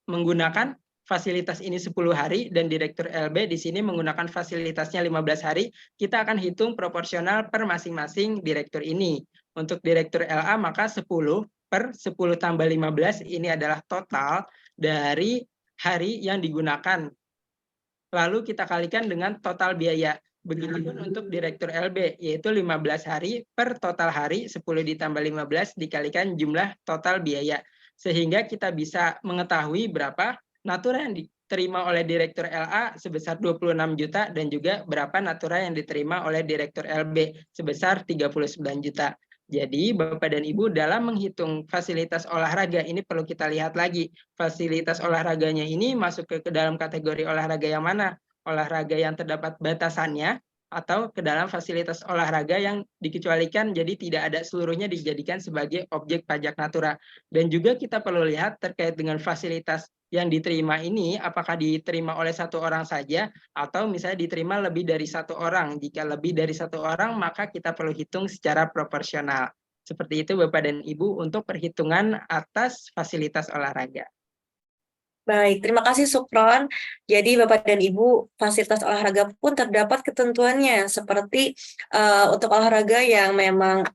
menggunakan fasilitas ini 10 hari, dan direktur LB di sini menggunakan fasilitasnya 15 hari, kita akan hitung proporsional per masing-masing direktur ini. Untuk direktur LA, maka 10 per 10 tambah 15, ini adalah total dari hari yang digunakan. Lalu kita kalikan dengan total biaya. Begitupun untuk direktur LB, yaitu 15 hari per total hari, 10 ditambah 15 dikalikan jumlah total biaya. Sehingga kita bisa mengetahui berapa natura yang diterima oleh direktur LA sebesar 26 juta dan juga berapa natura yang diterima oleh direktur LB sebesar 39 juta. Jadi Bapak dan Ibu dalam menghitung fasilitas olahraga ini perlu kita lihat lagi. Fasilitas olahraganya ini masuk ke dalam kategori olahraga yang mana? Olahraga yang terdapat batasannya atau ke dalam fasilitas olahraga yang dikecualikan, jadi tidak ada seluruhnya dijadikan sebagai objek pajak natura. Dan juga kita perlu lihat terkait dengan fasilitas yang diterima ini, apakah diterima oleh satu orang saja atau misalnya diterima lebih dari satu orang. Jika lebih dari satu orang, maka kita perlu hitung secara proporsional. Seperti itu Bapak dan Ibu untuk perhitungan atas fasilitas olahraga. Baik, terima kasih Sukron. Jadi Bapak dan Ibu, fasilitas olahraga pun terdapat ketentuannya, seperti untuk olahraga yang memang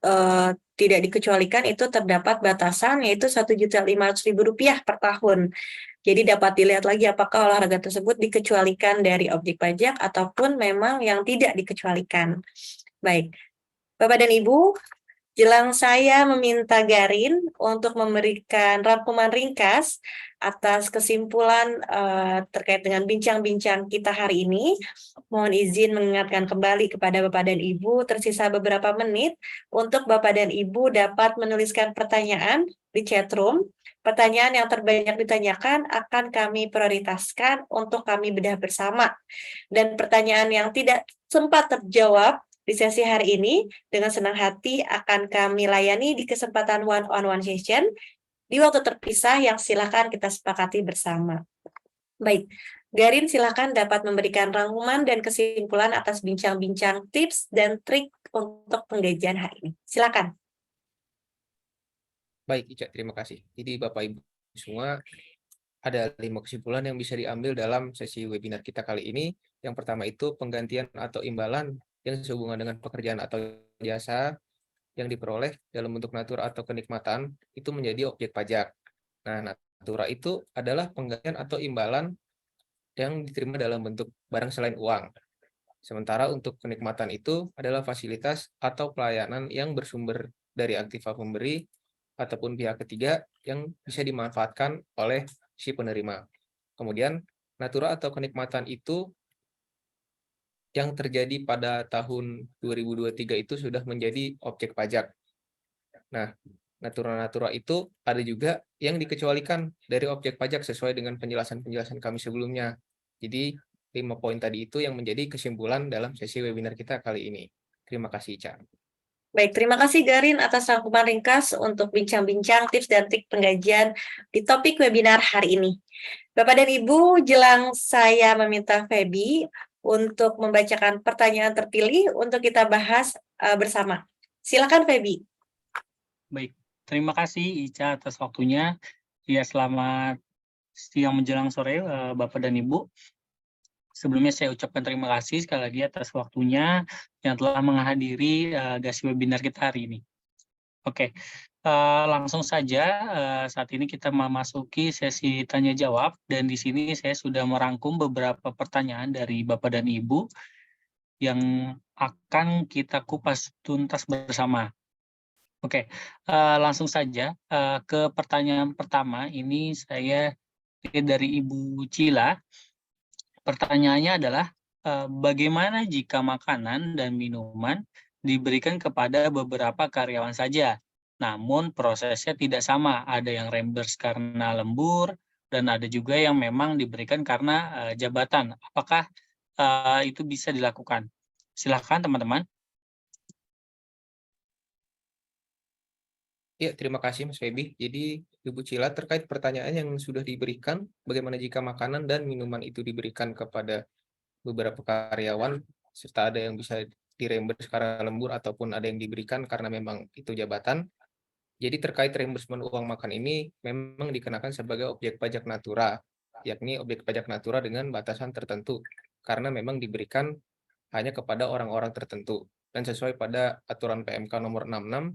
tidak dikecualikan itu terdapat batasan, yaitu Rp1.500.000 per tahun. Jadi dapat dilihat lagi apakah olahraga tersebut dikecualikan dari objek pajak ataupun memang yang tidak dikecualikan. Baik, Bapak dan Ibu, jelang saya meminta Garin untuk memberikan rangkuman ringkas atas kesimpulan terkait dengan bincang-bincang kita hari ini. Mohon izin mengingatkan kembali kepada Bapak dan Ibu, tersisa beberapa menit untuk Bapak dan Ibu dapat menuliskan pertanyaan di chat room. Pertanyaan yang terbanyak ditanyakan akan kami prioritaskan untuk kami bedah bersama. Dan pertanyaan yang tidak sempat terjawab di sesi hari ini, dengan senang hati akan kami layani di kesempatan one-on-one session di waktu terpisah yang silakan kita sepakati bersama. Baik, Garin silakan dapat memberikan rangkuman dan kesimpulan atas bincang-bincang tips dan trik untuk penggajian hari ini. Silakan. Baik, Ica, terima kasih. Jadi Bapak Ibu semua, ada 5 kesimpulan yang bisa diambil dalam sesi webinar kita kali ini. Yang pertama itu penggantian atau imbalan yang sehubungan dengan pekerjaan atau jasa yang diperoleh dalam bentuk natura atau kenikmatan itu menjadi objek pajak. Nah, natura itu adalah penggantian atau imbalan yang diterima dalam bentuk barang selain uang. Sementara untuk kenikmatan itu adalah fasilitas atau pelayanan yang bersumber dari aktiva pemberi ataupun pihak ketiga yang bisa dimanfaatkan oleh si penerima. Kemudian, natura atau kenikmatan itu yang terjadi pada tahun 2023 itu sudah menjadi objek pajak. Nah, natura-natura itu ada juga yang dikecualikan dari objek pajak sesuai dengan penjelasan-penjelasan kami sebelumnya. Jadi, 5 poin tadi itu yang menjadi kesimpulan dalam sesi webinar kita kali ini. Terima kasih, Ica. Baik, terima kasih Garin atas rangkuman ringkas untuk bincang-bincang tips dan trik penggajian di topik webinar hari ini. Bapak dan Ibu, jelang saya meminta Feby untuk membacakan pertanyaan terpilih untuk kita bahas bersama. Silakan Feby. Baik, terima kasih Ica atas waktunya. Ya, selamat siang menjelang sore Bapak dan Ibu. Sebelumnya saya ucapkan terima kasih sekali lagi atas waktunya yang telah menghadiri sesi webinar kita hari ini. Oke, Langsung saja, saat ini kita memasuki sesi tanya jawab, dan di sini saya sudah merangkum beberapa pertanyaan dari Bapak dan Ibu yang akan kita kupas tuntas bersama. Oke, langsung saja ke pertanyaan pertama. Ini saya lihat dari Ibu Cila. Pertanyaannya adalah, bagaimana jika makanan dan minuman diberikan kepada beberapa karyawan saja, namun prosesnya tidak sama, ada yang reimburse karena lembur, dan ada juga yang memang diberikan karena jabatan. Apakah itu bisa dilakukan? Silakan teman-teman. Ya, terima kasih Mas Feby. Jadi, Ibu Cila, terkait pertanyaan yang sudah diberikan, bagaimana jika makanan dan minuman itu diberikan kepada beberapa karyawan, serta ada yang bisa direimburse karena lembur ataupun ada yang diberikan karena memang itu jabatan. Jadi terkait reimbursement uang makan ini memang dikenakan sebagai objek pajak natura, yakni objek pajak natura dengan batasan tertentu, karena memang diberikan hanya kepada orang-orang tertentu. Dan sesuai pada aturan PMK nomor 66,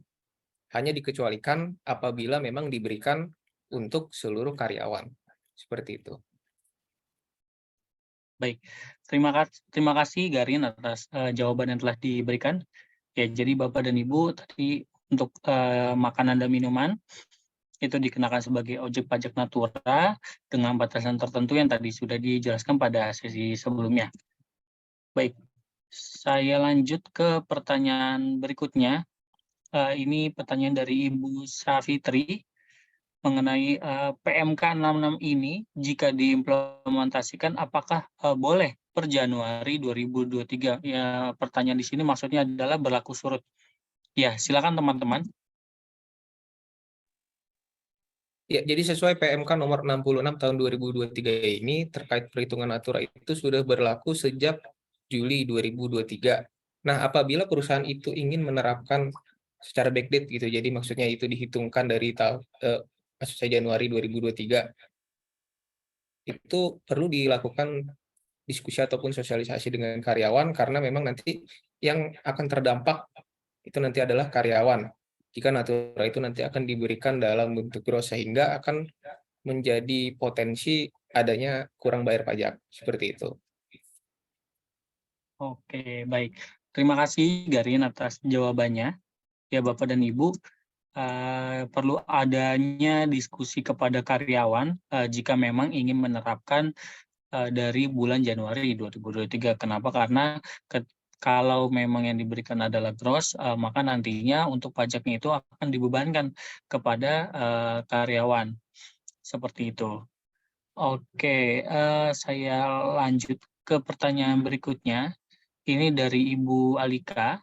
hanya dikecualikan apabila memang diberikan untuk seluruh karyawan. Seperti itu. Baik, terima kasih Garin atas jawaban yang telah diberikan. Ya, jadi Bapak dan Ibu tadi untuk makanan dan minuman itu dikenakan sebagai objek pajak natura dengan batasan tertentu yang tadi sudah dijelaskan pada sesi sebelumnya. Baik, saya lanjut ke pertanyaan berikutnya. Ini pertanyaan dari Ibu Safitri mengenai PMK 66 ini jika diimplementasikan apakah boleh per Januari 2023? Ya, pertanyaan di sini maksudnya adalah berlaku surut. Ya, silakan teman-teman. Ya, jadi sesuai PMK nomor 66 tahun 2023 ini terkait perhitungan natura itu sudah berlaku sejak Juli 2023. Nah, apabila perusahaan itu ingin menerapkan secara backdate gitu, jadi maksudnya itu dihitungkan dari Januari 2023, itu perlu dilakukan diskusi ataupun sosialisasi dengan karyawan karena memang nanti yang akan terdampak itu nanti adalah karyawan. Jika natura itu nanti akan diberikan dalam bentuk gross sehingga akan menjadi potensi adanya kurang bayar pajak. Seperti itu. Oke, baik. Terima kasih Garin atas jawabannya. Ya, Bapak dan Ibu, perlu adanya diskusi kepada karyawan jika memang ingin menerapkan dari bulan Januari 2023. Kenapa? Karena kalau memang yang diberikan adalah gross, maka nantinya untuk pajaknya itu akan dibebankan kepada karyawan. Seperti itu. Oke, saya lanjut ke pertanyaan berikutnya. Ini dari Ibu Alika.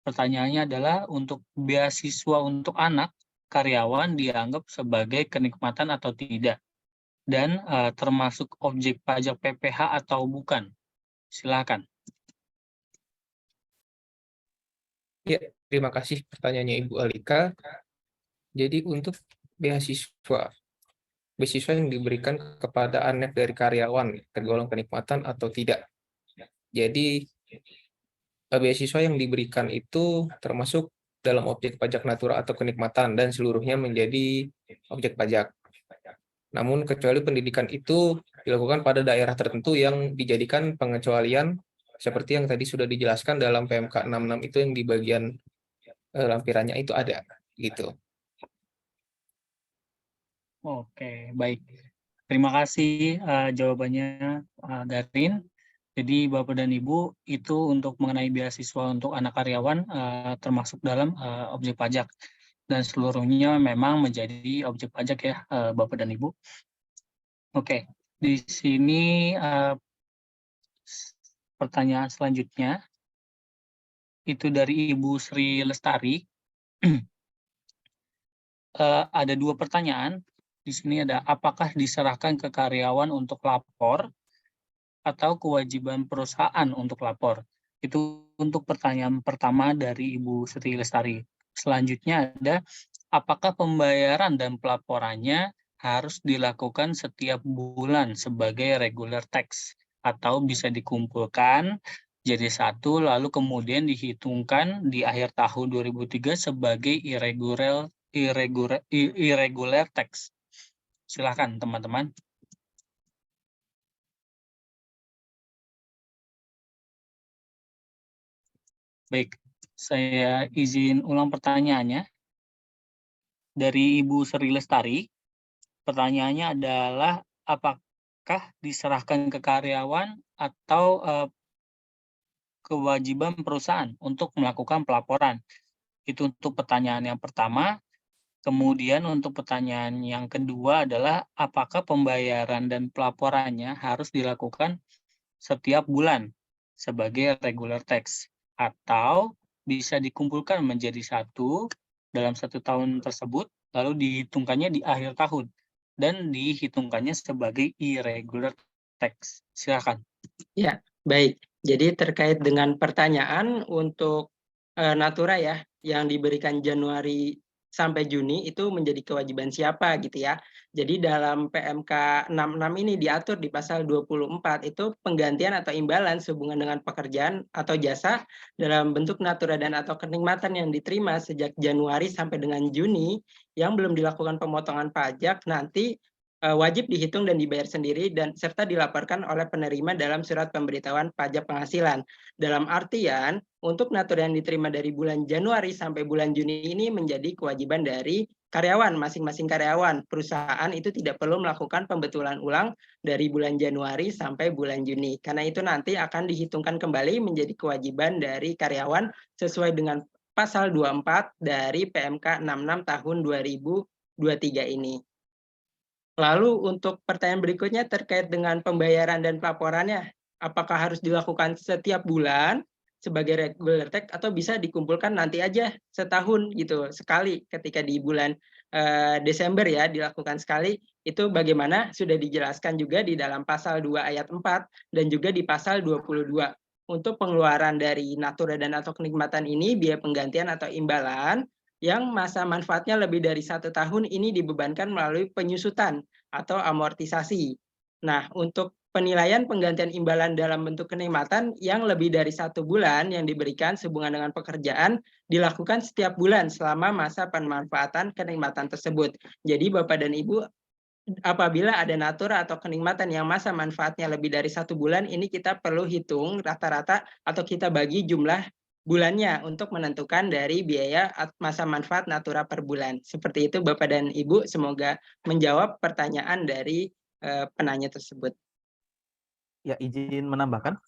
Pertanyaannya adalah untuk beasiswa untuk anak karyawan dianggap sebagai kenikmatan atau tidak? Dan termasuk objek pajak PPH atau bukan? Silakan. Ya, terima kasih pertanyaannya Ibu Alika. Jadi untuk beasiswa yang diberikan kepada anak dari karyawan tergolong kenikmatan atau tidak. Jadi beasiswa yang diberikan itu termasuk dalam objek pajak natura atau kenikmatan dan seluruhnya menjadi objek pajak. Namun kecuali pendidikan itu dilakukan pada daerah tertentu yang dijadikan pengecualian seperti yang tadi sudah dijelaskan dalam PMK 66 itu yang di bagian lampirannya itu ada gitu. Oke, baik. Terima kasih jawabannya Garin. Jadi Bapak dan Ibu itu untuk mengenai beasiswa untuk anak karyawan termasuk dalam objek pajak dan seluruhnya memang menjadi objek pajak ya Bapak dan Ibu. Oke, di sini pertanyaan selanjutnya itu dari Ibu Sri Lestari. Ada dua pertanyaan. Di sini ada apakah diserahkan ke karyawan untuk lapor atau kewajiban perusahaan untuk lapor? Itu untuk pertanyaan pertama dari Ibu Sri Lestari. Selanjutnya ada apakah pembayaran dan pelaporannya harus dilakukan setiap bulan sebagai regular tax atau bisa dikumpulkan jadi satu lalu kemudian dihitungkan di akhir tahun 2003 sebagai irregular tax. Silakan teman-teman. Baik, saya izin ulang pertanyaannya. Dari Ibu Sri Lestari, pertanyaannya adalah apakah diserahkan ke karyawan atau kewajiban perusahaan untuk melakukan pelaporan? Itu untuk pertanyaan yang pertama. Kemudian untuk pertanyaan yang kedua adalah apakah pembayaran dan pelaporannya harus dilakukan setiap bulan sebagai regular tax atau bisa dikumpulkan menjadi satu dalam 1 tahun tersebut lalu dihitungkannya di akhir tahun dan dihitungkannya sebagai irregular tax. Silakan. Ya, baik. Jadi terkait dengan pertanyaan untuk Natura ya, yang diberikan Januari sampai Juni itu menjadi kewajiban siapa gitu ya. Jadi dalam PMK 66 ini diatur di pasal 24 itu penggantian atau imbalan sehubungan dengan pekerjaan atau jasa dalam bentuk natura dan atau kenikmatan yang diterima sejak Januari sampai dengan Juni yang belum dilakukan pemotongan pajak nanti wajib dihitung dan dibayar sendiri dan serta dilaporkan oleh penerima dalam surat pemberitahuan pajak penghasilan. Dalam artian, untuk natura yang diterima dari bulan Januari sampai bulan Juni ini menjadi kewajiban dari karyawan, masing-masing karyawan. Perusahaan itu tidak perlu melakukan pembetulan ulang dari bulan Januari sampai bulan Juni. Karena itu nanti akan dihitungkan kembali menjadi kewajiban dari karyawan sesuai dengan pasal 24 dari PMK 66 tahun 2023 ini. Lalu untuk pertanyaan berikutnya terkait dengan pembayaran dan pelaporannya, apakah harus dilakukan setiap bulan sebagai regular tax atau bisa dikumpulkan nanti aja setahun gitu sekali ketika di bulan Desember ya dilakukan sekali, itu bagaimana sudah dijelaskan juga di dalam pasal 2 ayat 4 dan juga di pasal 22. Untuk pengeluaran dari natura dan atau kenikmatan ini biaya penggantian atau imbalan yang masa manfaatnya lebih dari 1 tahun ini dibebankan melalui penyusutan atau amortisasi. Nah, untuk penilaian penggantian imbalan dalam bentuk kenikmatan yang lebih dari 1 bulan yang diberikan sehubungan dengan pekerjaan dilakukan setiap bulan selama masa pemanfaatan kenikmatan tersebut. Jadi Bapak dan Ibu, apabila ada natura atau kenikmatan yang masa manfaatnya lebih dari 1 bulan, ini kita perlu hitung rata-rata atau kita bagi jumlah bulannya untuk menentukan dari biaya masa manfaat natura per bulan. Seperti itu Bapak dan Ibu, semoga menjawab pertanyaan dari penanya tersebut. Ya, izin menambahkan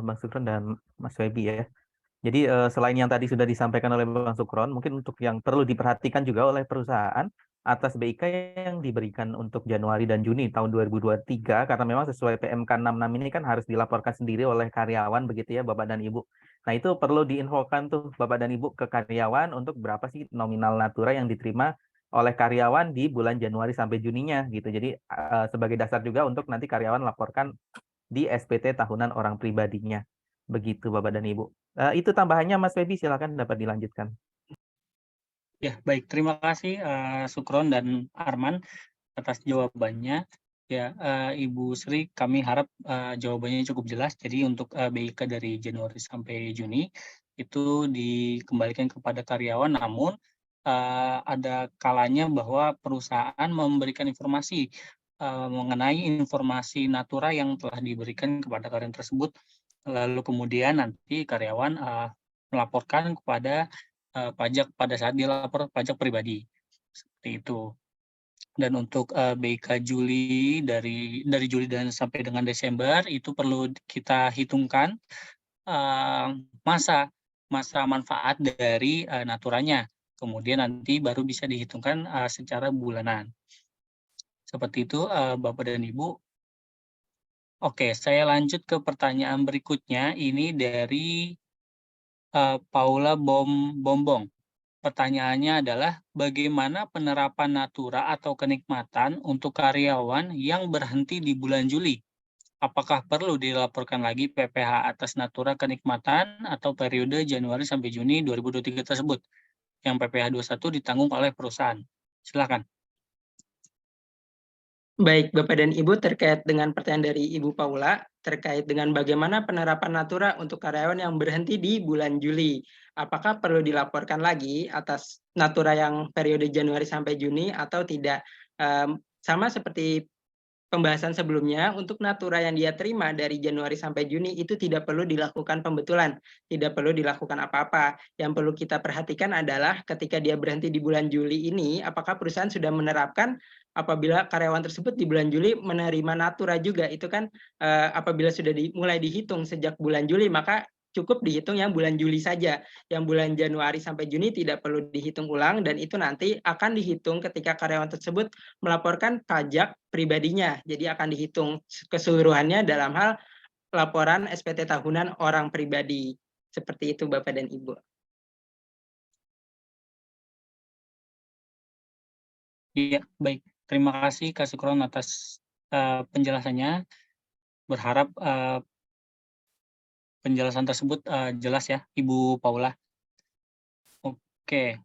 Bang Sukron dan Mas Webi ya. Jadi selain yang tadi sudah disampaikan oleh Bang Sukron, mungkin untuk yang perlu diperhatikan juga oleh perusahaan atas BIK yang diberikan untuk Januari dan Juni tahun 2023, karena memang sesuai PMK 66 ini kan harus dilaporkan sendiri oleh karyawan begitu ya Bapak dan Ibu. Nah itu perlu diinfokan tuh Bapak dan Ibu ke karyawan untuk berapa sih nominal natura yang diterima oleh karyawan di bulan Januari sampai Juninya gitu. Jadi sebagai dasar juga untuk nanti karyawan laporkan di SPT tahunan orang pribadinya. Begitu Bapak dan Ibu. Itu tambahannya Mas Febi, silakan dapat dilanjutkan. Ya, baik. Terima kasih Sukron dan Arman atas jawabannya. Ya, Ibu Sri, kami harap jawabannya cukup jelas. Jadi untuk BIK dari Januari sampai Juni itu dikembalikan kepada karyawan, namun ada kalanya bahwa perusahaan memberikan informasi mengenai informasi natura yang telah diberikan kepada karyawan tersebut. Lalu kemudian nanti karyawan melaporkan kepada pajak pada saat dia lapor pajak pribadi. Seperti itu. Dan untuk BIK Juli dari Juli dan sampai dengan Desember itu perlu kita hitungkan masa manfaat dari naturanya. Kemudian nanti baru bisa dihitungkan secara bulanan. Seperti itu Bapak dan Ibu. Oke, saya lanjut ke pertanyaan berikutnya. Ini dari Paula Bombong. Pertanyaannya adalah bagaimana penerapan natura atau kenikmatan untuk karyawan yang berhenti di bulan Juli? Apakah perlu dilaporkan lagi PPh atas natura kenikmatan atau periode Januari sampai Juni 2023 tersebut? Yang PPh 21 ditanggung oleh perusahaan. Silakan. Baik, Bapak dan Ibu, terkait dengan pertanyaan dari Ibu Paula, terkait dengan bagaimana penerapan Natura untuk karyawan yang berhenti di bulan Juli. Apakah perlu dilaporkan lagi atas Natura yang periode Januari sampai Juni atau tidak? Sama seperti pembahasan sebelumnya, untuk Natura yang dia terima dari Januari sampai Juni itu tidak perlu dilakukan pembetulan, tidak perlu dilakukan apa-apa. Yang perlu kita perhatikan adalah ketika dia berhenti di bulan Juli ini, apakah perusahaan sudah menerapkan apabila karyawan tersebut di bulan Juli menerima Natura juga. Itu kan apabila sudah mulai dihitung sejak bulan Juli, maka cukup dihitung yang bulan Juli saja. Yang bulan Januari sampai Juni tidak perlu dihitung ulang, dan itu nanti akan dihitung ketika karyawan tersebut melaporkan pajak pribadinya. Jadi akan dihitung keseluruhannya dalam hal laporan SPT tahunan orang pribadi. Seperti itu Bapak dan Ibu. Iya, baik. Terima kasih Kak Sukron atas penjelasannya. Berharap penjelasan tersebut jelas ya, Ibu Paula. Oke,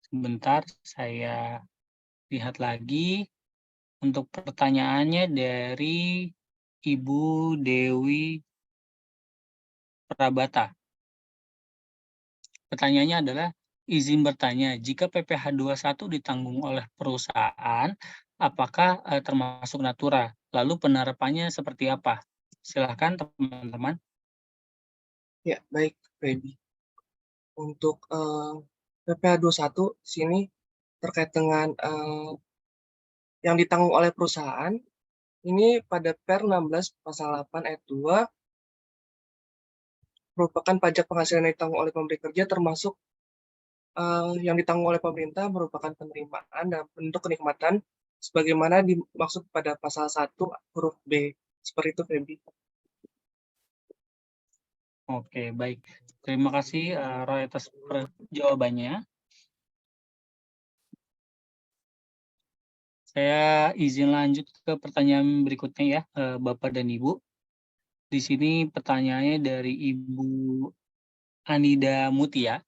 sebentar saya lihat lagi untuk pertanyaannya dari Ibu Dewi Prabata. Pertanyaannya adalah, izin bertanya, jika PPh 21 ditanggung oleh perusahaan, apakah termasuk Natura? Lalu penerapannya seperti apa? Silahkan teman-teman. Ya, baik, Feby. Untuk PPh 21 sini terkait dengan yang ditanggung oleh perusahaan, ini pada Per 16 Pasal 8 Ayat 2 merupakan pajak penghasilan yang ditanggung oleh pemberi kerja, termasuk yang ditanggung oleh pemerintah merupakan penerimaan dan bentuk kenikmatan sebagaimana dimaksud pada pasal 1 huruf B. Seperti itu, Feby. Oke, baik. Terima kasih Roy atas jawabannya. Saya izin lanjut ke pertanyaan berikutnya ya, Bapak dan Ibu. Di sini pertanyaannya dari Ibu Anida Mutia.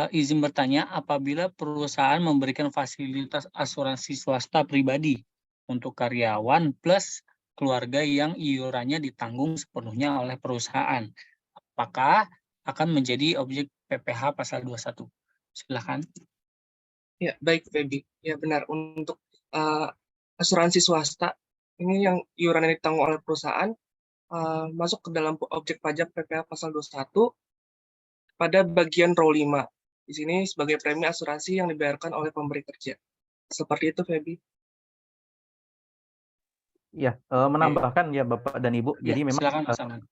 Izin bertanya, apabila perusahaan memberikan fasilitas asuransi swasta pribadi untuk karyawan plus keluarga yang iurannya ditanggung sepenuhnya oleh perusahaan, apakah akan menjadi objek PPh pasal 21? Silakan. Ya, baik, Feby. Ya, benar. Untuk asuransi swasta, ini yang iuran yang ditanggung oleh perusahaan masuk ke dalam objek pajak PPh pasal 21 pada bagian row 5. Di sini sebagai premi asuransi yang dibayarkan oleh pemberi kerja. Seperti itu, Feby. Ya, menambahkan ya Bapak dan Ibu. Ya, Jadi memang silakan Mas Arman.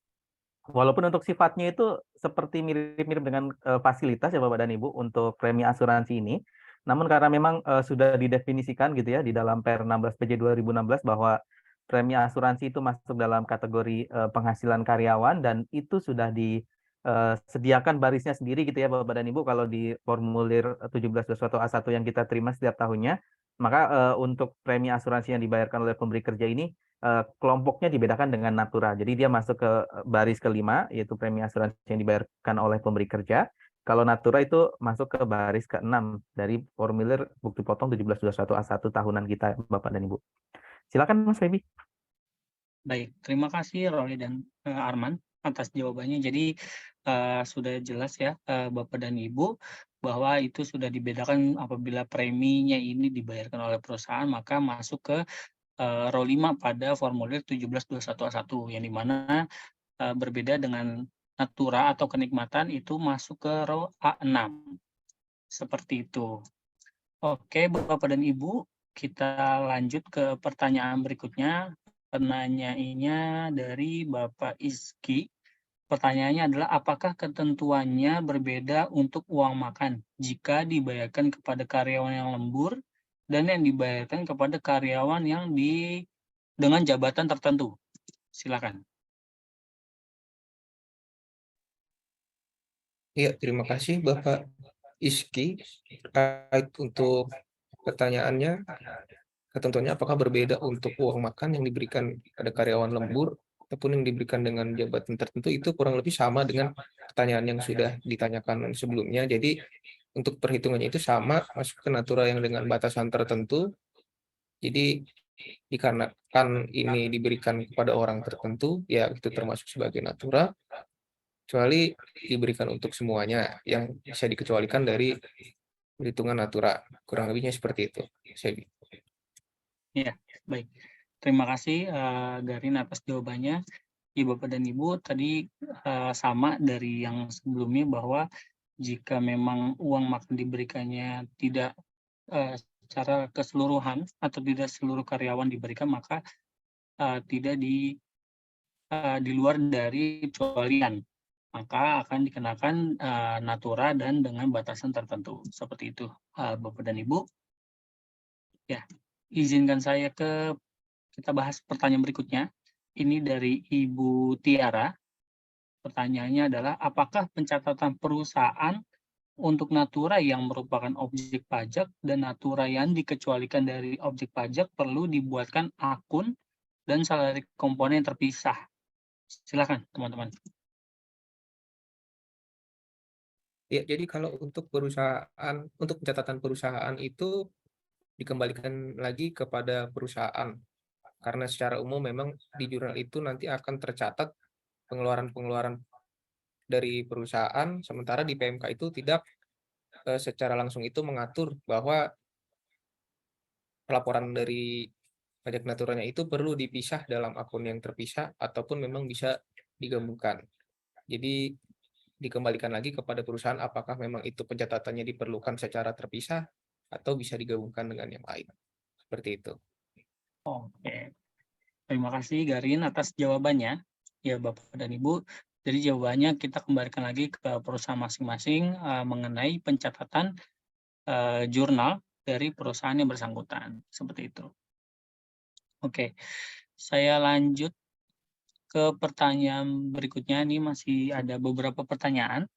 walaupun untuk sifatnya itu seperti mirip-mirip dengan fasilitas ya Bapak dan Ibu untuk premi asuransi ini, namun karena memang sudah didefinisikan gitu ya di dalam Per 16 PJ 2016 bahwa premi asuransi itu masuk dalam kategori penghasilan karyawan dan itu sudah disediakan barisnya sendiri gitu ya Bapak dan Ibu kalau di formulir 1721A1 yang kita terima setiap tahunnya, maka untuk premi asuransi yang dibayarkan oleh pemberi kerja ini kelompoknya dibedakan dengan Natura. Jadi dia masuk ke baris kelima, yaitu premi asuransi yang dibayarkan oleh pemberi kerja. Kalau Natura itu masuk ke baris ke-6 dari formulir bukti potong 1721A1 tahunan kita, Bapak dan Ibu. Silakan Mas Feby. Baik, terima kasih Roy dan Arman atas jawabannya. Jadi sudah jelas ya Bapak dan Ibu bahwa itu sudah dibedakan apabila preminya ini dibayarkan oleh perusahaan maka masuk ke row 5 pada formulir 1721A1 yang dimana berbeda dengan Natura atau kenikmatan itu masuk ke row A6. Seperti itu. Oke, Bapak dan Ibu, kita lanjut ke pertanyaan berikutnya. Penanyaannya dari Bapak Izki. Pertanyaannya adalah apakah ketentuannya berbeda untuk uang makan jika dibayarkan kepada karyawan yang lembur dan yang dibayarkan kepada karyawan yang dengan jabatan tertentu? Silakan. Iya, terima kasih Bapak Izki terkait untuk pertanyaannya. Ketentuannya apakah berbeda untuk uang makan yang diberikan pada karyawan lembur ataupun yang diberikan dengan jabatan tertentu, itu kurang lebih sama dengan pertanyaan yang sudah ditanyakan sebelumnya. Jadi untuk perhitungannya itu sama, masuk ke Natura yang dengan batasan tertentu. Jadi dikarenakan ini diberikan kepada orang tertentu, ya itu termasuk sebagai natura, kecuali diberikan untuk semuanya yang bisa dikecualikan dari perhitungan natura. Kurang lebihnya seperti itu, Sebi. Ya, baik. Terima kasih Garin atas jawabannya. Ya, Bapak dan Ibu, tadi sama dari yang sebelumnya bahwa jika memang uang makan diberikannya tidak secara keseluruhan atau tidak seluruh karyawan diberikan, maka tidak di luar dari pengecualian, maka akan dikenakan natura dan dengan batasan tertentu. Seperti itu, Bapak dan Ibu. Ya, izinkan saya kita bahas pertanyaan berikutnya. Ini dari Ibu Tiara. Pertanyaannya adalah, apakah pencatatan perusahaan untuk natura yang merupakan objek pajak dan natura yang dikecualikan dari objek pajak perlu dibuatkan akun dan salary komponen terpisah? Silakan, teman-teman. Ya, jadi kalau untuk pencatatan perusahaan itu dikembalikan lagi kepada perusahaan. Karena secara umum memang di jurnal itu nanti akan tercatat pengeluaran-pengeluaran dari perusahaan, sementara di PMK itu tidak secara langsung itu mengatur bahwa pelaporan dari pajak naturanya itu perlu dipisah dalam akun yang terpisah ataupun memang bisa digabungkan. Jadi dikembalikan lagi kepada perusahaan apakah memang itu pencatatannya diperlukan secara terpisah atau bisa digabungkan dengan yang lain. Seperti itu. Oke. Terima kasih Garin atas jawabannya. Ya Bapak dan Ibu, jadi jawabannya kita kembalikan lagi ke perusahaan masing-masing mengenai pencatatan jurnal dari perusahaan yang bersangkutan. Seperti itu. Oke, saya lanjut ke pertanyaan berikutnya. Ini masih ada beberapa pertanyaan.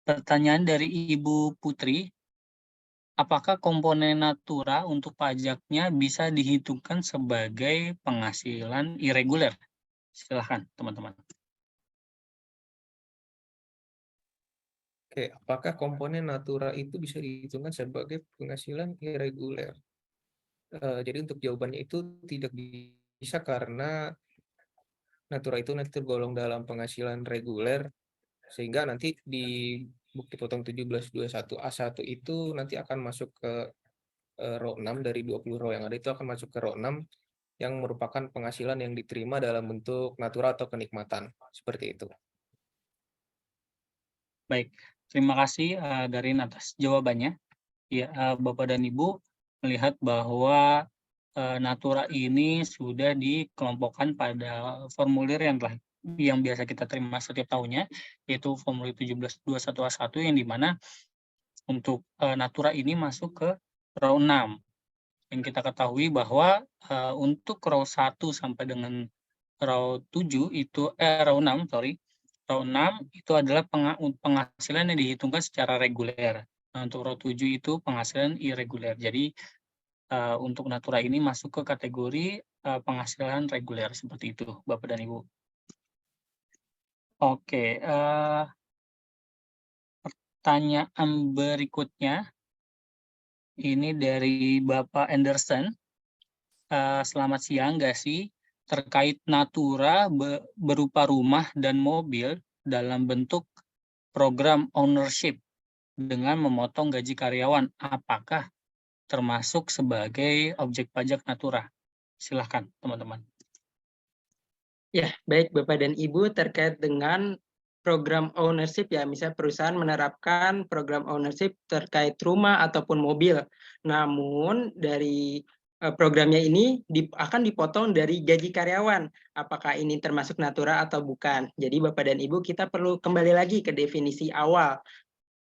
Pertanyaan dari Ibu Putri. Apakah komponen natura untuk pajaknya bisa dihitungkan sebagai penghasilan irregular? Silahkan, teman-teman. Oke, apakah komponen natura itu bisa dihitungkan sebagai penghasilan irregular? Jadi untuk jawabannya itu tidak bisa karena natura itu nanti tergolong dalam penghasilan reguler, sehingga nanti di bukti potong 1721A1 itu nanti akan masuk ke row 6 dari 20 row yang ada itu akan masuk ke row 6 yang merupakan penghasilan yang diterima dalam bentuk natura atau kenikmatan. Seperti itu. Baik, terima kasih Garin atas jawabannya. Ya, Bapak dan Ibu melihat bahwa natura ini sudah dikelompokkan pada formulir yang biasa kita terima setiap tahunnya, yaitu formulir 1721A1 yang dimana untuk natura ini masuk ke row 6. Yang kita ketahui bahwa untuk row 1 sampai dengan row 7 itu row 6, row 6 itu adalah penghasilan yang dihitungkan secara reguler. Nah, untuk row 7 itu penghasilan irreguler. Jadi untuk natura ini masuk ke kategori penghasilan reguler, seperti itu, Bapak dan Ibu. Oke, pertanyaan berikutnya ini dari Bapak Anderson. Selamat siang, Gasi. Terkait natura berupa rumah dan mobil dalam bentuk program ownership dengan memotong gaji karyawan, apakah termasuk sebagai objek pajak natura? Silahkan, teman-teman. Ya, baik Bapak dan Ibu, terkait dengan program ownership ya, misalnya perusahaan menerapkan program ownership terkait rumah ataupun mobil. Namun dari programnya ini akan dipotong dari gaji karyawan. Apakah ini termasuk natura atau bukan? Jadi Bapak dan Ibu, kita perlu kembali lagi ke definisi awal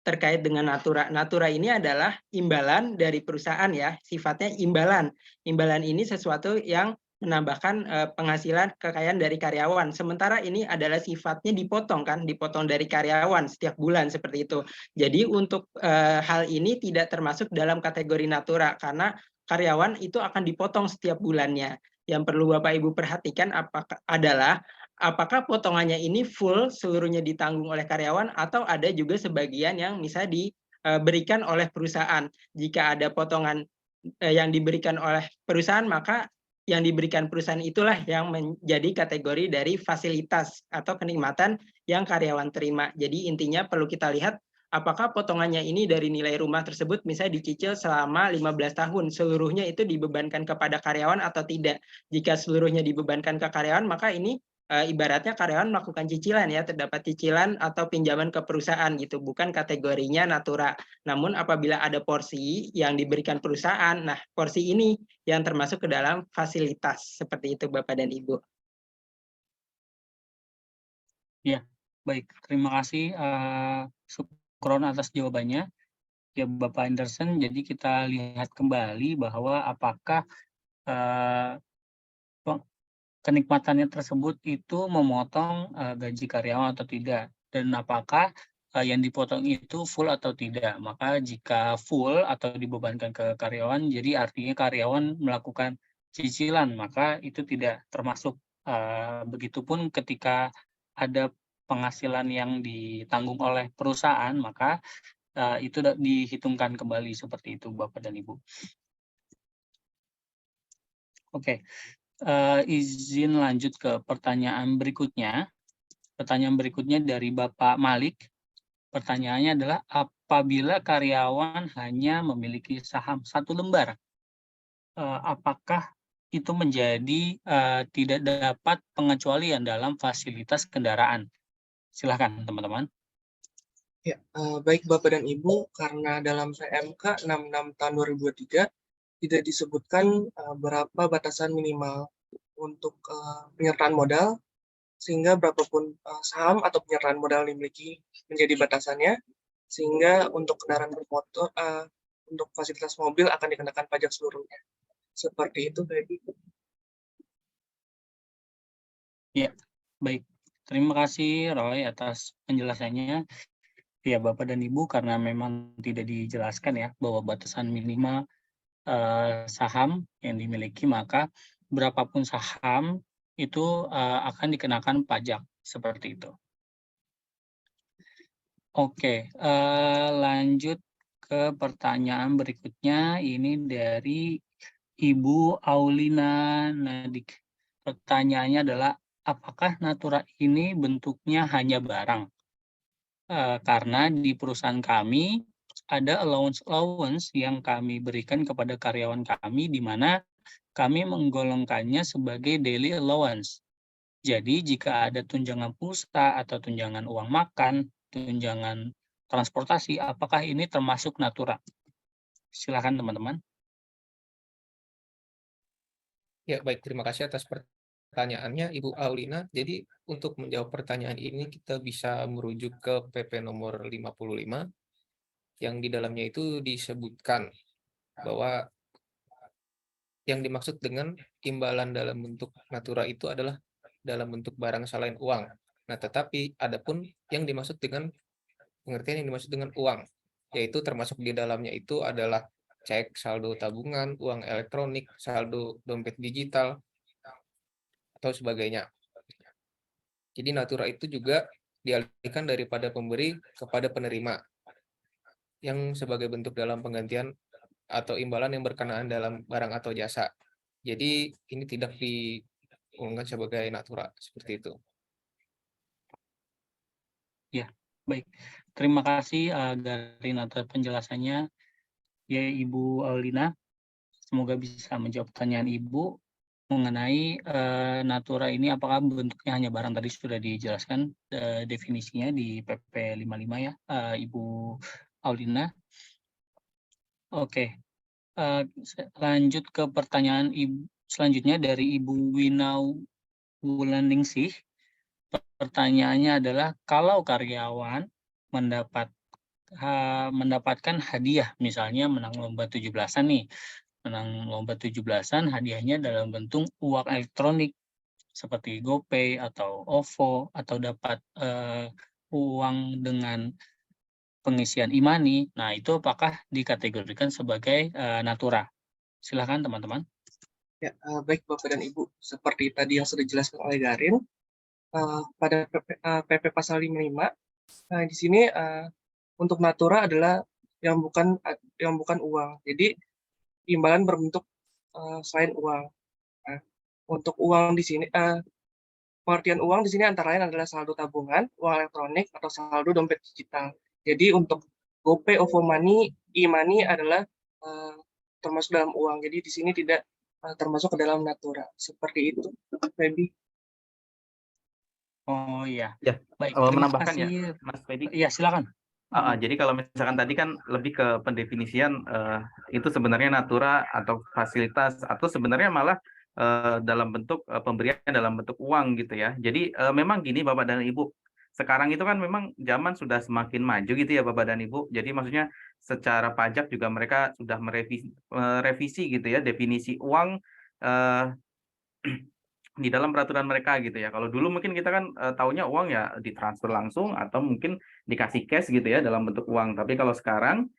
terkait dengan natura. Natura ini adalah imbalan dari perusahaan ya, sifatnya imbalan. Imbalan ini sesuatu yang menambahkan penghasilan kekayaan dari karyawan. Sementara ini adalah sifatnya dipotong dari karyawan setiap bulan seperti itu. Jadi untuk hal ini tidak termasuk dalam kategori natura karena karyawan itu akan dipotong setiap bulannya. Yang perlu Bapak Ibu perhatikan apakah potongannya ini full seluruhnya ditanggung oleh karyawan atau ada juga sebagian yang misalnya diberikan oleh perusahaan. Jika ada potongan yang diberikan oleh perusahaan, maka yang diberikan perusahaan itulah yang menjadi kategori dari fasilitas atau kenikmatan yang karyawan terima. Jadi intinya perlu kita lihat apakah potongannya ini dari nilai rumah tersebut misalnya dicicil selama 15 tahun, seluruhnya itu dibebankan kepada karyawan atau tidak. Jika seluruhnya dibebankan ke karyawan, maka ini ibaratnya karyawan melakukan cicilan ya, terdapat cicilan atau pinjaman ke perusahaan gitu, bukan kategorinya natura. Namun apabila ada porsi yang diberikan perusahaan, nah porsi ini yang termasuk ke dalam fasilitas. Seperti itu Bapak dan Ibu. Ya, baik. Terima kasih Syukron atas jawabannya. Ya Bapak Anderson, jadi kita lihat kembali bahwa apakah kenikmatannya tersebut itu memotong gaji karyawan atau tidak, dan apakah yang dipotong itu full atau tidak. Maka jika full atau dibebankan ke karyawan, jadi artinya karyawan melakukan cicilan, maka itu tidak termasuk. Begitupun ketika ada penghasilan yang ditanggung oleh perusahaan, maka itu dihitungkan kembali seperti itu Bapak dan Ibu. Oke. Izin lanjut ke pertanyaan berikutnya. Pertanyaan berikutnya dari Bapak Malik. Pertanyaannya adalah apabila karyawan hanya memiliki saham 1 lembar, apakah itu menjadi tidak dapat pengecualian dalam fasilitas kendaraan? Silakan teman-teman. Ya, baik Bapak dan Ibu, karena dalam PMK 66 tahun 2023 tidak disebutkan berapa batasan minimal untuk penyertaan modal, sehingga berapapun saham atau penyertaan modal dimiliki menjadi batasannya, sehingga untuk kendaraan bermotor, untuk fasilitas mobil akan dikenakan pajak seluruhnya. Seperti itu, Bapak Ibu. Ya, baik. Terima kasih Roy atas penjelasannya. Ya Bapak dan Ibu, karena memang tidak dijelaskan ya bahwa batasan minimal saham yang dimiliki, maka berapapun saham itu akan dikenakan pajak seperti itu. Oke, lanjut ke pertanyaan berikutnya. Ini dari Ibu Aulina Nadik. Pertanyaannya adalah, apakah Natura ini bentuknya hanya barang? Karena di perusahaan kami ada allowance yang kami berikan kepada karyawan kami, di mana kami menggolongkannya sebagai daily allowance. Jadi jika ada tunjangan pulsa atau tunjangan uang makan, tunjangan transportasi, apakah ini termasuk Natura? Silakan teman-teman. Ya, baik. Terima kasih atas pertanyaannya, Ibu Aulina. Jadi, untuk menjawab pertanyaan ini, kita bisa merujuk ke PP nomor 55, yang di dalamnya itu disebutkan bahwa yang dimaksud dengan imbalan dalam bentuk natura itu adalah dalam bentuk barang selain uang. Nah, tetapi adapun yang dimaksud dengan pengertian yang dimaksud dengan uang, yaitu termasuk di dalamnya itu adalah cek, saldo tabungan, uang elektronik, saldo dompet digital, atau sebagainya. Jadi natura itu juga dialihkan daripada pemberi kepada penerima, yang sebagai bentuk dalam penggantian atau imbalan yang berkenaan dalam barang atau jasa. Jadi ini tidak diumumkan sebagai natura, seperti itu. Ya, baik. Terima kasih Garin atas penjelasannya. Ya Ibu Aulina, semoga bisa menjawab pertanyaan Ibu mengenai natura ini, apakah bentuknya hanya barang. Tadi sudah dijelaskan definisinya di PP 55 ya, Ibu Aulina. Oke, lanjut ke pertanyaan selanjutnya dari Ibu Winau Wulandingsih. Pertanyaannya adalah, kalau karyawan mendapatkan hadiah, misalnya menang lomba 17-an nih, menang lomba 17-an, hadiahnya dalam bentuk uang elektronik seperti GoPay atau OVO, atau dapat uang dengan pengisian e-money. Nah, itu apakah dikategorikan sebagai natura? Silakan teman-teman. Ya, baik Bapak dan Ibu, seperti tadi yang sudah dijelaskan oleh Garin, pada PP pasal 55, di sini untuk natura adalah yang bukan uang. Jadi imbalan berbentuk selain uang. Nah, untuk uang di sini, pengertian uang di sini antara lain adalah saldo tabungan, uang elektronik, atau saldo dompet digital. Jadi untuk GoPay, OVO Money, e-money adalah termasuk dalam uang. Jadi di sini tidak termasuk ke dalam Natura. Seperti itu, Feby. Oh iya, Ya, baik. Terima menambahkan ya, kasih. Mas Feby. Iya, silakan. Jadi kalau misalkan tadi kan lebih ke pendefinisian itu sebenarnya natura atau fasilitas atau sebenarnya malah dalam bentuk pemberian dalam bentuk uang gitu ya. Jadi memang gini Bapak dan Ibu, sekarang itu kan memang zaman sudah semakin maju gitu ya Bapak dan Ibu. Jadi maksudnya secara pajak juga mereka sudah merevisi gitu ya definisi uang eh, di dalam peraturan mereka gitu ya. Kalau dulu mungkin kita kan taunya uang ya ditransfer langsung atau mungkin dikasih cash gitu ya dalam bentuk uang. Tapi kalau sekarang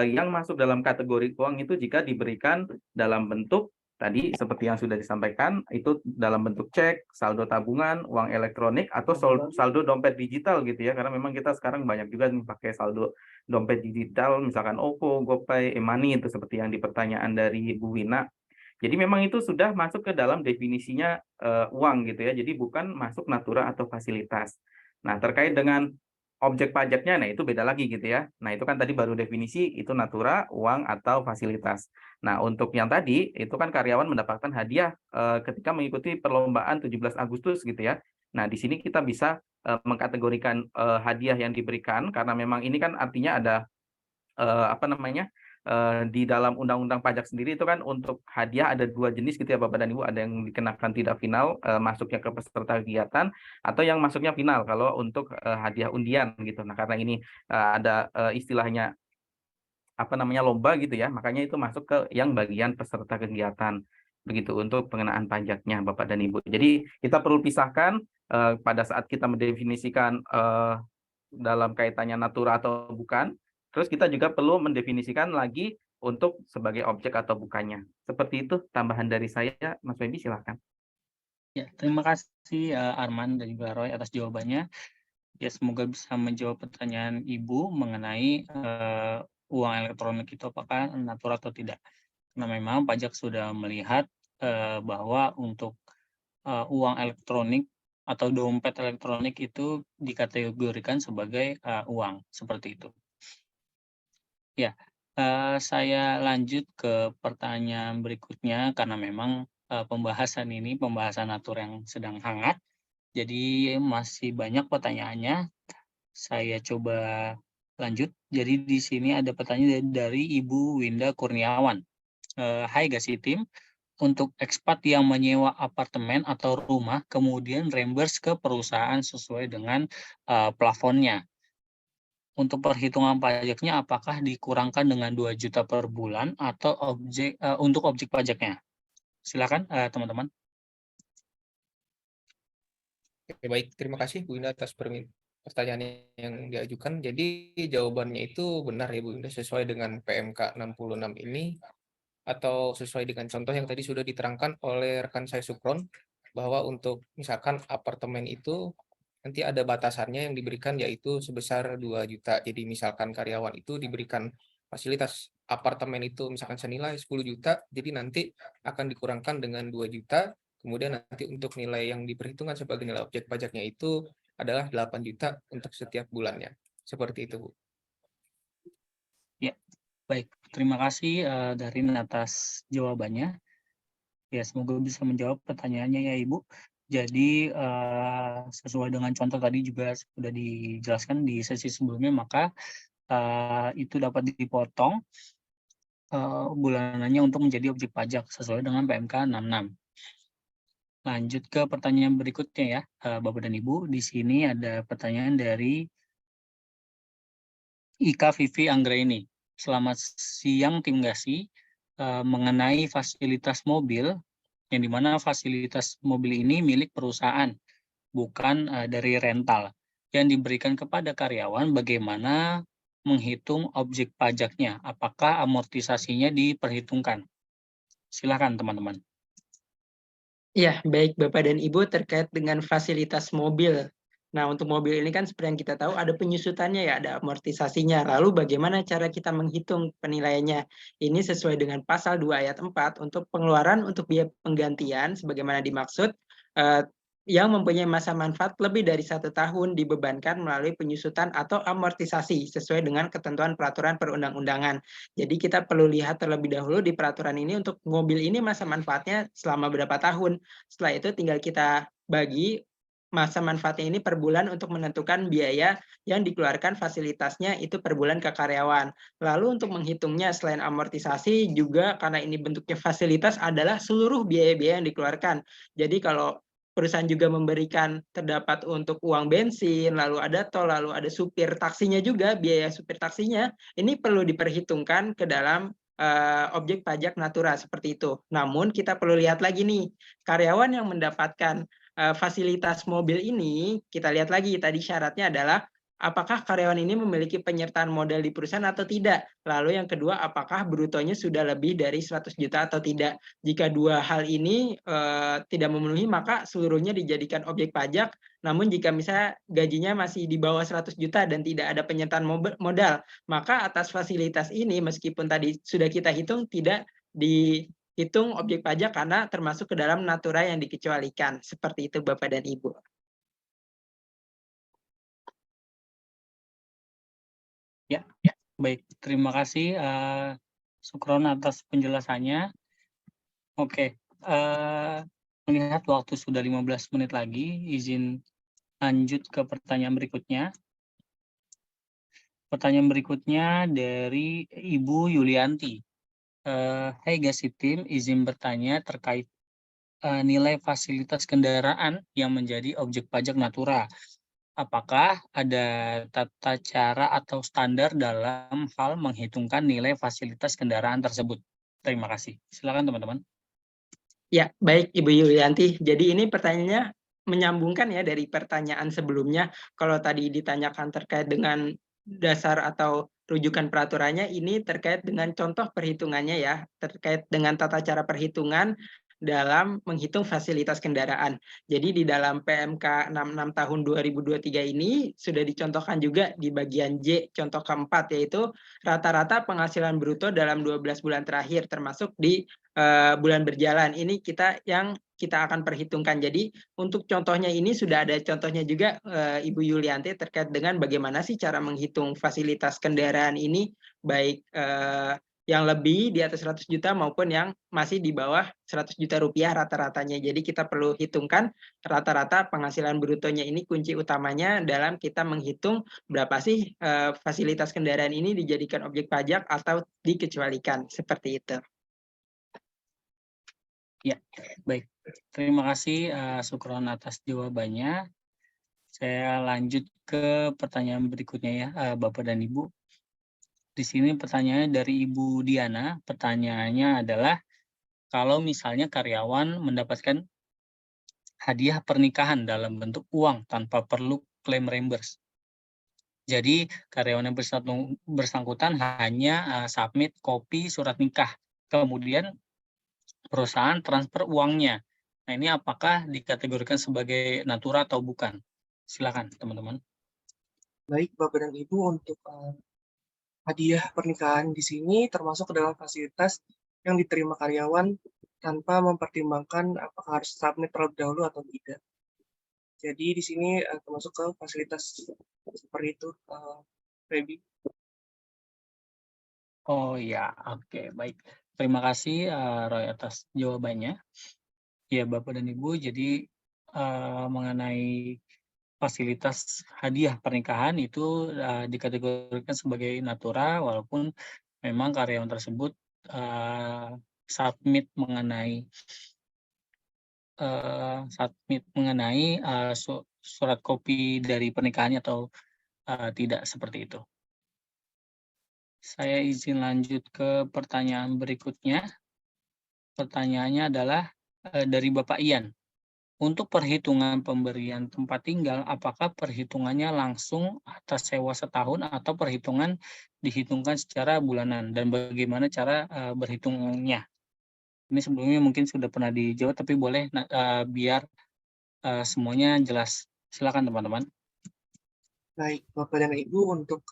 yang masuk dalam kategori uang itu jika diberikan dalam bentuk tadi seperti yang sudah disampaikan itu dalam bentuk cek, saldo tabungan, uang elektronik atau saldo dompet digital gitu ya. Karena memang kita sekarang banyak juga nih pakai saldo dompet digital misalkan OVO, GoPay, e-money itu seperti yang di pertanyaan dari Bu Wina. Jadi memang itu sudah masuk ke dalam definisinya uang gitu ya. Jadi bukan masuk natura atau fasilitas. Nah, terkait dengan objek pajaknya, nah itu beda lagi gitu ya. Nah, itu kan tadi baru definisi itu natura, uang atau fasilitas. Nah, untuk yang tadi itu kan karyawan mendapatkan hadiah ketika mengikuti perlombaan 17 Agustus gitu ya. Nah, di sini kita bisa mengkategorikan hadiah yang diberikan karena memang ini kan artinya ada apa namanya di dalam undang-undang pajak sendiri itu kan untuk hadiah ada 2 jenis gitu ya Bapak dan Ibu, ada yang dikenakan tidak final masuknya ke peserta kegiatan atau yang masuknya final kalau untuk hadiah undian gitu. Nah karena ini ada istilahnya apa namanya lomba gitu ya, makanya itu masuk ke yang bagian peserta kegiatan begitu untuk pengenaan pajaknya Bapak dan Ibu. Jadi kita perlu pisahkan pada saat kita mendefinisikan dalam kaitannya natura atau bukan. Terus kita juga perlu mendefinisikan lagi untuk sebagai objek atau bukannya. Seperti itu tambahan dari saya, Mas Feby silakan. Ya, terima kasih Arman dan juga Roy atas jawabannya. Ya, semoga bisa menjawab pertanyaan Ibu mengenai uang elektronik itu apakah natura atau tidak. Karena memang pajak sudah melihat bahwa untuk uang elektronik atau dompet elektronik itu dikategorikan sebagai uang, seperti itu. Ya, saya lanjut ke pertanyaan berikutnya karena memang pembahasan natur yang sedang hangat. Jadi masih banyak pertanyaannya. Saya coba lanjut. Jadi di sini ada pertanyaan dari Ibu Winda Kurniawan. Hai Gasi Tim, untuk ekspat yang menyewa apartemen atau rumah kemudian reimburse ke perusahaan sesuai dengan plafonnya. Untuk perhitungan pajaknya apakah dikurangkan dengan 2 juta per bulan atau untuk objek pajaknya? Silakan teman-teman. Oke, baik, terima kasih Bu Indah atas pertanyaan yang diajukan. Jadi jawabannya itu benar ya Bu Indah sesuai dengan PMK 66 ini atau sesuai dengan contoh yang tadi sudah diterangkan oleh rekan saya Sukron bahwa untuk misalkan apartemen itu nanti ada batasannya yang diberikan yaitu sebesar 2 juta. Jadi misalkan karyawan itu diberikan fasilitas apartemen itu misalkan senilai 10 juta, jadi nanti akan dikurangkan dengan 2 juta. Kemudian nanti untuk nilai yang diperhitungkan sebagai nilai objek pajaknya itu adalah 8 juta untuk setiap bulannya. Seperti itu, Bu. Ya, baik. Terima kasih Darin atas jawabannya. Ya, semoga bisa menjawab pertanyaannya ya Ibu. Jadi sesuai dengan contoh tadi juga sudah dijelaskan di sesi sebelumnya, maka itu dapat dipotong bulanannya untuk menjadi objek pajak sesuai dengan PMK 66. Lanjut ke pertanyaan berikutnya ya, Bapak dan Ibu. Di sini ada pertanyaan dari Ika Vivi Anggraini. Selamat siang Tim Gasi, mengenai fasilitas mobil, yang dimana fasilitas mobil ini milik perusahaan, bukan dari rental, yang diberikan kepada karyawan, bagaimana menghitung objek pajaknya? Apakah amortisasinya diperhitungkan? Silakan teman-teman. Ya, baik Bapak dan Ibu terkait dengan fasilitas mobil Nah, untuk mobil ini kan seperti yang kita tahu ada penyusutannya ya, ada amortisasinya. Lalu bagaimana cara kita menghitung penilaiannya? Ini sesuai dengan pasal 2 ayat 4 untuk pengeluaran untuk biaya penggantian sebagaimana dimaksud yang mempunyai masa manfaat lebih dari 1 tahun dibebankan melalui penyusutan atau amortisasi sesuai dengan ketentuan peraturan perundang-undangan. Jadi kita perlu lihat terlebih dahulu di peraturan ini untuk mobil ini masa manfaatnya selama berapa tahun. Setelah itu tinggal kita bagi masa manfaatnya ini per bulan untuk menentukan biaya yang dikeluarkan fasilitasnya itu per bulan ke karyawan. Lalu untuk menghitungnya selain amortisasi juga karena ini bentuknya fasilitas adalah seluruh biaya-biaya yang dikeluarkan. Jadi kalau perusahaan juga memberikan terdapat untuk uang bensin, lalu ada tol, lalu ada supir taksinya juga, biaya supir taksinya, ini perlu diperhitungkan ke dalam objek pajak natura seperti itu. Namun kita perlu lihat lagi nih, karyawan yang mendapatkan fasilitas mobil ini, kita lihat lagi tadi syaratnya adalah apakah karyawan ini memiliki penyertaan modal di perusahaan atau tidak. Lalu yang kedua, apakah brutonya sudah lebih dari 100 juta atau tidak. Jika dua hal ini tidak memenuhi, maka seluruhnya dijadikan objek pajak. Namun jika misalnya gajinya masih di bawah 100 juta dan tidak ada penyertaan modal, maka atas fasilitas ini meskipun tadi sudah kita hitung tidak dihitung objek pajak karena termasuk ke dalam natura yang dikecualikan. Seperti itu Bapak dan Ibu. Ya, baik. Terima kasih Sukron atas penjelasannya. Oke, melihat waktu sudah 15 menit lagi, izin lanjut ke pertanyaan berikutnya. Pertanyaan berikutnya dari Ibu Yulianti. Hai Gasi Tim, izin bertanya terkait nilai fasilitas kendaraan yang menjadi objek pajak natura. Apakah ada tata cara atau standar dalam hal menghitungkan nilai fasilitas kendaraan tersebut? Terima kasih. Silakan teman-teman. Ya, baik Ibu Yulianti. Jadi ini pertanyaannya menyambungkan ya dari pertanyaan sebelumnya. Kalau tadi ditanyakan terkait dengan dasar atau rujukan peraturannya, ini terkait dengan contoh perhitungannya ya, terkait dengan tata cara perhitungan dalam menghitung fasilitas kendaraan. Jadi di dalam PMK 66 tahun 2023 ini sudah dicontohkan juga di bagian J contoh keempat, yaitu rata-rata penghasilan bruto dalam 12 bulan terakhir termasuk di bulan berjalan. Ini yang kita akan perhitungkan. Jadi untuk contohnya ini sudah ada contohnya juga Ibu Yulianti terkait dengan bagaimana sih cara menghitung fasilitas kendaraan ini, baik yang lebih di atas 100 juta maupun yang masih di bawah 100 juta rupiah rata-ratanya. Jadi kita perlu hitungkan rata-rata penghasilan brutonya ini kunci utamanya dalam kita menghitung berapa sih fasilitas kendaraan ini dijadikan objek pajak atau dikecualikan. Seperti itu. Ya, baik. Terima kasih Sukron atas jawabannya. Saya lanjut ke pertanyaan berikutnya ya, Bapak dan Ibu. Di sini pertanyaannya dari Ibu Diana. Pertanyaannya adalah, kalau misalnya karyawan mendapatkan hadiah pernikahan dalam bentuk uang tanpa perlu klaim reimburse. Jadi karyawan yang bersangkutan hanya submit kopi surat nikah. Kemudian perusahaan transfer uangnya. Nah, ini apakah dikategorikan sebagai natura atau bukan? Silakan teman-teman. Baik Bapak dan Ibu, untuk hadiah pernikahan di sini termasuk ke dalam fasilitas yang diterima karyawan tanpa mempertimbangkan apakah harus submit terlebih dahulu atau tidak. Jadi di sini termasuk ke fasilitas seperti itu, Feby. Oh ya, oke, baik. Terima kasih Roy atas jawabannya. Ya Bapak dan Ibu, jadi mengenai fasilitas hadiah pernikahan itu dikategorikan sebagai natura, walaupun memang karyawan tersebut submit mengenai surat kopi dari pernikahannya atau tidak, seperti itu. Saya izin lanjut ke pertanyaan berikutnya. Pertanyaannya adalah dari Bapak Ian. Untuk perhitungan pemberian tempat tinggal, apakah perhitungannya langsung atas sewa setahun atau perhitungan dihitungkan secara bulanan? Dan bagaimana cara berhitungnya? Ini sebelumnya mungkin sudah pernah dijawab, tapi boleh biar semuanya jelas. Silakan teman-teman. Baik, Bapak dan Ibu, untuk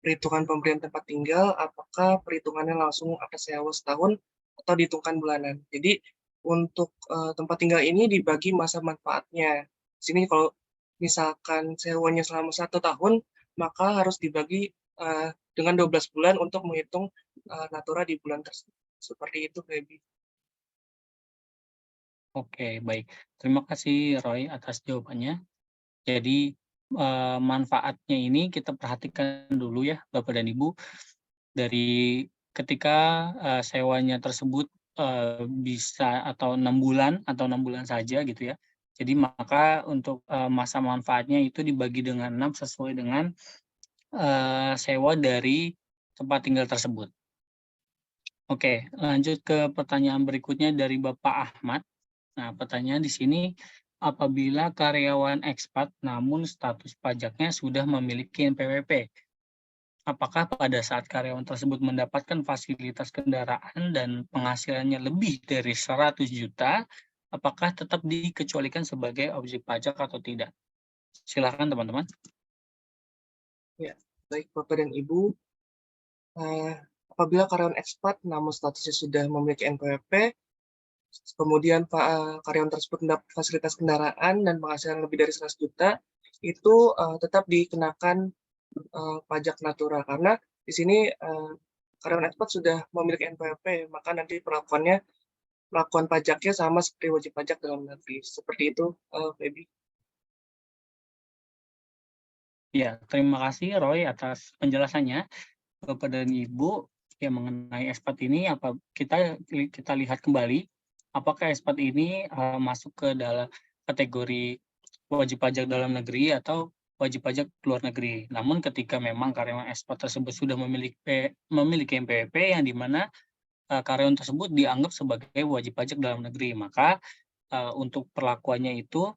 perhitungan pemberian tempat tinggal, apakah perhitungannya langsung atas sewa setahun atau dihitungkan bulanan? Jadi untuk tempat tinggal ini dibagi masa manfaatnya. Di sini kalau misalkan sewanya selama 1 tahun, maka harus dibagi dengan 12 bulan untuk menghitung natura di bulan tersebut. Seperti itu, Feby. Oke, baik. Terima kasih Roy atas jawabannya. Jadi manfaatnya ini kita perhatikan dulu ya Bapak dan Ibu, dari ketika sewanya tersebut bisa atau 6 bulan atau 6 bulan saja gitu ya. Jadi maka untuk masa manfaatnya itu dibagi dengan 6 sesuai dengan sewa dari tempat tinggal tersebut. Oke, lanjut ke pertanyaan berikutnya dari Bapak Ahmad. Nah, pertanyaan di sini, apabila karyawan ekspat namun status pajaknya sudah memiliki NPWP, apakah pada saat karyawan tersebut mendapatkan fasilitas kendaraan dan penghasilannya lebih dari 100 juta, apakah tetap dikecualikan sebagai objek pajak atau tidak? Silakan teman-teman. Baik, Bapak dan Ibu, apabila karyawan ekspat namun statusnya sudah memiliki NPWP, kemudian karyawan tersebut mendapat fasilitas kendaraan dan penghasilan lebih dari 100 juta, itu tetap dikenakan pajak natura, karena di sini karyawan ekspat sudah memiliki NPWP, maka nanti melakukan pajaknya sama seperti wajib pajak dalam negeri. Seperti itu, Feby. Ya, terima kasih Roy atas penjelasannya. Bapak dan Ibu, yang mengenai ekspat ini kita lihat kembali apakah ekspat ini masuk ke dalam kategori wajib pajak dalam negeri atau wajib pajak luar negeri. Namun ketika memang karyawan ekspat tersebut sudah memiliki NPWP yang dimana karyawan tersebut dianggap sebagai wajib pajak dalam negeri, maka untuk perlakuannya itu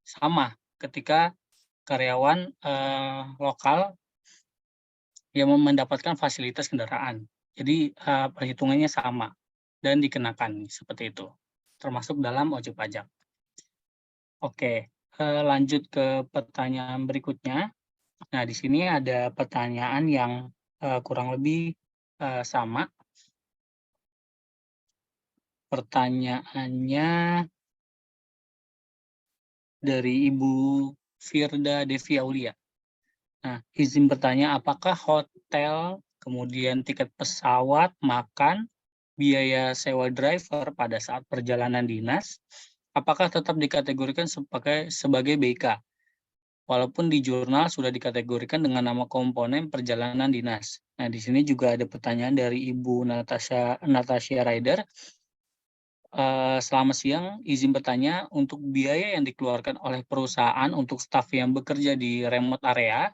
sama ketika karyawan lokal yang mendapatkan fasilitas kendaraan. Jadi perhitungannya sama dan dikenakan seperti itu, termasuk dalam wajib pajak. Oke, lanjut ke pertanyaan berikutnya. Nah, di sini ada pertanyaan yang kurang lebih sama. Pertanyaannya dari Ibu Firda Devi Aulia. Nah, izin bertanya, apakah hotel, kemudian tiket pesawat, makan, biaya sewa driver pada saat perjalanan dinas, apakah tetap dikategorikan sebagai BK? Walaupun di jurnal sudah dikategorikan dengan nama komponen perjalanan dinas. Nah, di sini juga ada pertanyaan dari Ibu Natasha Rider. Selamat siang, izin bertanya, untuk biaya yang dikeluarkan oleh perusahaan untuk staf yang bekerja di remote area,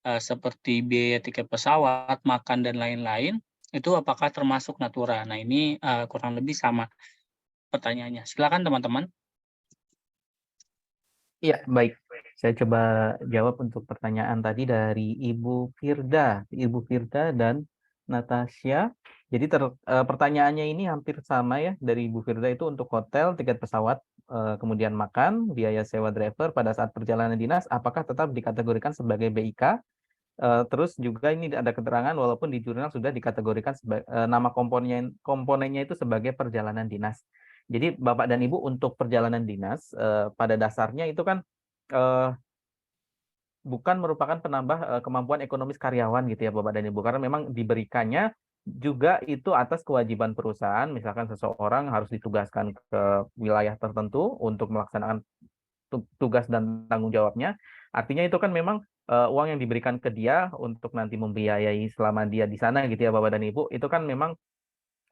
seperti biaya tiket pesawat, makan, dan lain-lain, itu apakah termasuk natura? Nah, ini kurang lebih sama pertanyaannya. Silakan teman-teman. Iya, baik. Saya coba jawab untuk pertanyaan tadi dari Ibu Firda dan Natasha. Jadi pertanyaannya ini hampir sama ya dari Ibu Firda, itu untuk hotel, tiket pesawat, kemudian makan, biaya sewa driver pada saat perjalanan dinas, apakah tetap dikategorikan sebagai BIK? Terus juga ini ada keterangan walaupun di jurnal sudah dikategorikan sebagai nama komponennya itu sebagai perjalanan dinas. Jadi Bapak dan Ibu, untuk perjalanan dinas pada dasarnya itu kan bukan merupakan penambah kemampuan ekonomis karyawan gitu ya Bapak dan Ibu, karena memang diberikannya juga itu atas kewajiban perusahaan. Misalkan seseorang harus ditugaskan ke wilayah tertentu untuk melaksanakan tugas dan tanggung jawabnya, artinya itu kan memang uang yang diberikan ke dia untuk nanti membiayai selama dia di sana gitu ya Bapak dan Ibu, itu kan memang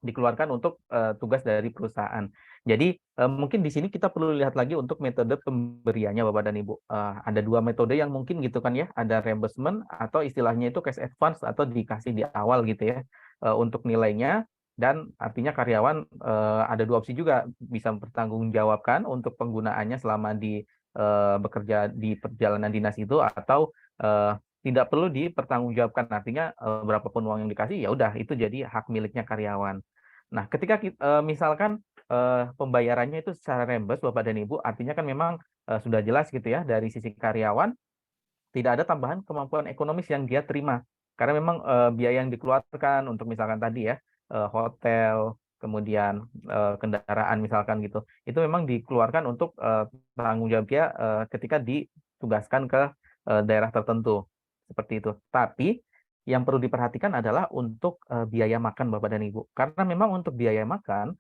dikeluarkan untuk tugas dari perusahaan. Jadi mungkin di sini kita perlu lihat lagi untuk metode pemberiannya Bapak dan Ibu. Ada 2 metode yang mungkin gitu kan ya, ada reimbursement atau istilahnya itu cash advance atau dikasih di awal gitu ya untuk nilainya, dan artinya karyawan ada 2 opsi juga, bisa mempertanggungjawabkan untuk penggunaannya selama di bekerja di perjalanan dinas itu, atau tidak perlu dipertanggungjawabkan, artinya berapapun uang yang dikasih ya udah itu jadi hak miliknya karyawan. Nah, ketika misalkan pembayarannya itu secara reimburse Bapak dan Ibu, artinya kan memang sudah jelas gitu ya dari sisi karyawan tidak ada tambahan kemampuan ekonomis yang dia terima. Karena memang biaya yang dikeluarkan untuk misalkan tadi ya hotel, kemudian kendaraan misalkan gitu, itu memang dikeluarkan untuk tanggung jawab dia ketika ditugaskan ke daerah tertentu seperti itu. Tapi yang perlu diperhatikan adalah untuk biaya makan Bapak dan Ibu. Karena memang untuk biaya makan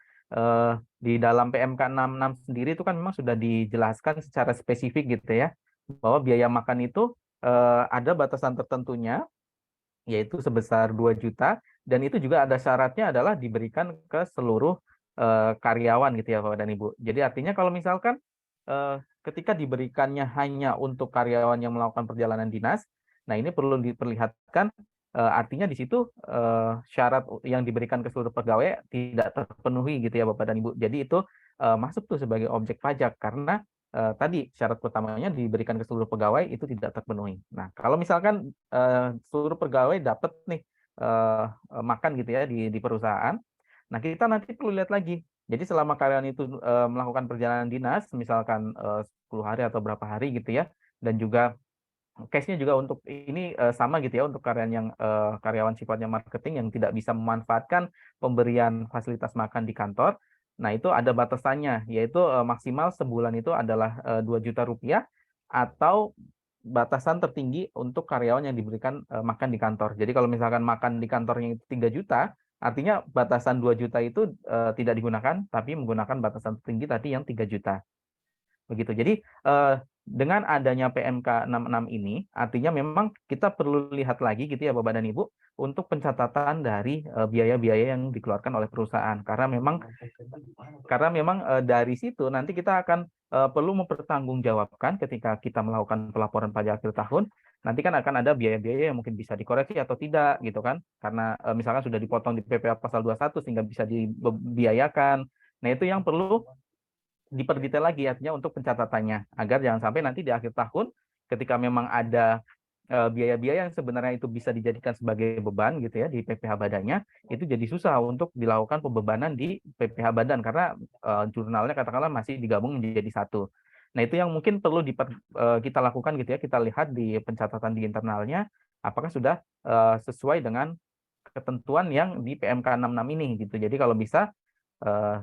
di dalam PMK 66 sendiri itu kan memang sudah dijelaskan secara spesifik gitu ya, bahwa biaya makan itu ada batasan tertentunya, yaitu sebesar 2 juta, dan itu juga ada syaratnya adalah diberikan ke seluruh karyawan gitu ya Bapak dan Ibu. Jadi artinya kalau misalkan ketika diberikannya hanya untuk karyawan yang melakukan perjalanan dinas, nah ini perlu diperlihatkan artinya di situ syarat yang diberikan ke seluruh pegawai tidak terpenuhi gitu ya Bapak dan Ibu. Jadi itu masuk tuh sebagai objek pajak karena tadi syarat pertamanya diberikan ke seluruh pegawai itu tidak terpenuhi. Nah, kalau misalkan seluruh pegawai dapat nih makan gitu ya di perusahaan, nah kita nanti perlu lihat lagi. Jadi selama karyawan itu melakukan perjalanan dinas, misalkan 10 hari atau berapa hari gitu ya, dan juga case-nya juga untuk ini sama gitu ya untuk karyawan sifatnya marketing yang tidak bisa memanfaatkan pemberian fasilitas makan di kantor. Nah, itu ada batasannya, yaitu maksimal sebulan itu adalah 2 juta rupiah atau batasan tertinggi untuk karyawan yang diberikan makan di kantor. Jadi kalau misalkan makan di kantornya itu 3 juta, artinya batasan 2 juta itu tidak digunakan, tapi menggunakan batasan tertinggi tadi yang 3 juta. Begitu. Jadi dengan adanya PMK 66 ini, artinya memang kita perlu lihat lagi gitu ya Bapak dan Ibu, untuk pencatatan dari biaya-biaya yang dikeluarkan oleh perusahaan. Karena memang dari situ nanti kita akan perlu mempertanggungjawabkan ketika kita melakukan pelaporan pajak akhir tahun, nanti kan akan ada biaya-biaya yang mungkin bisa dikoreksi atau tidak gitu kan. Karena misalkan sudah dipotong di PPh pasal 21 sehingga bisa dibiayakan. Nah, itu yang perlu diperdetail lagi artinya untuk pencatatannya agar jangan sampai nanti di akhir tahun ketika memang ada biaya-biaya yang sebenarnya itu bisa dijadikan sebagai beban gitu ya di PPh badannya, itu jadi susah untuk dilakukan pembebanan di PPh badan karena jurnalnya katakanlah masih digabung menjadi satu. Nah, itu yang mungkin perlu kita lakukan gitu ya, kita lihat di pencatatan di internalnya apakah sudah sesuai dengan ketentuan yang di PMK 66 ini gitu. Jadi kalau bisa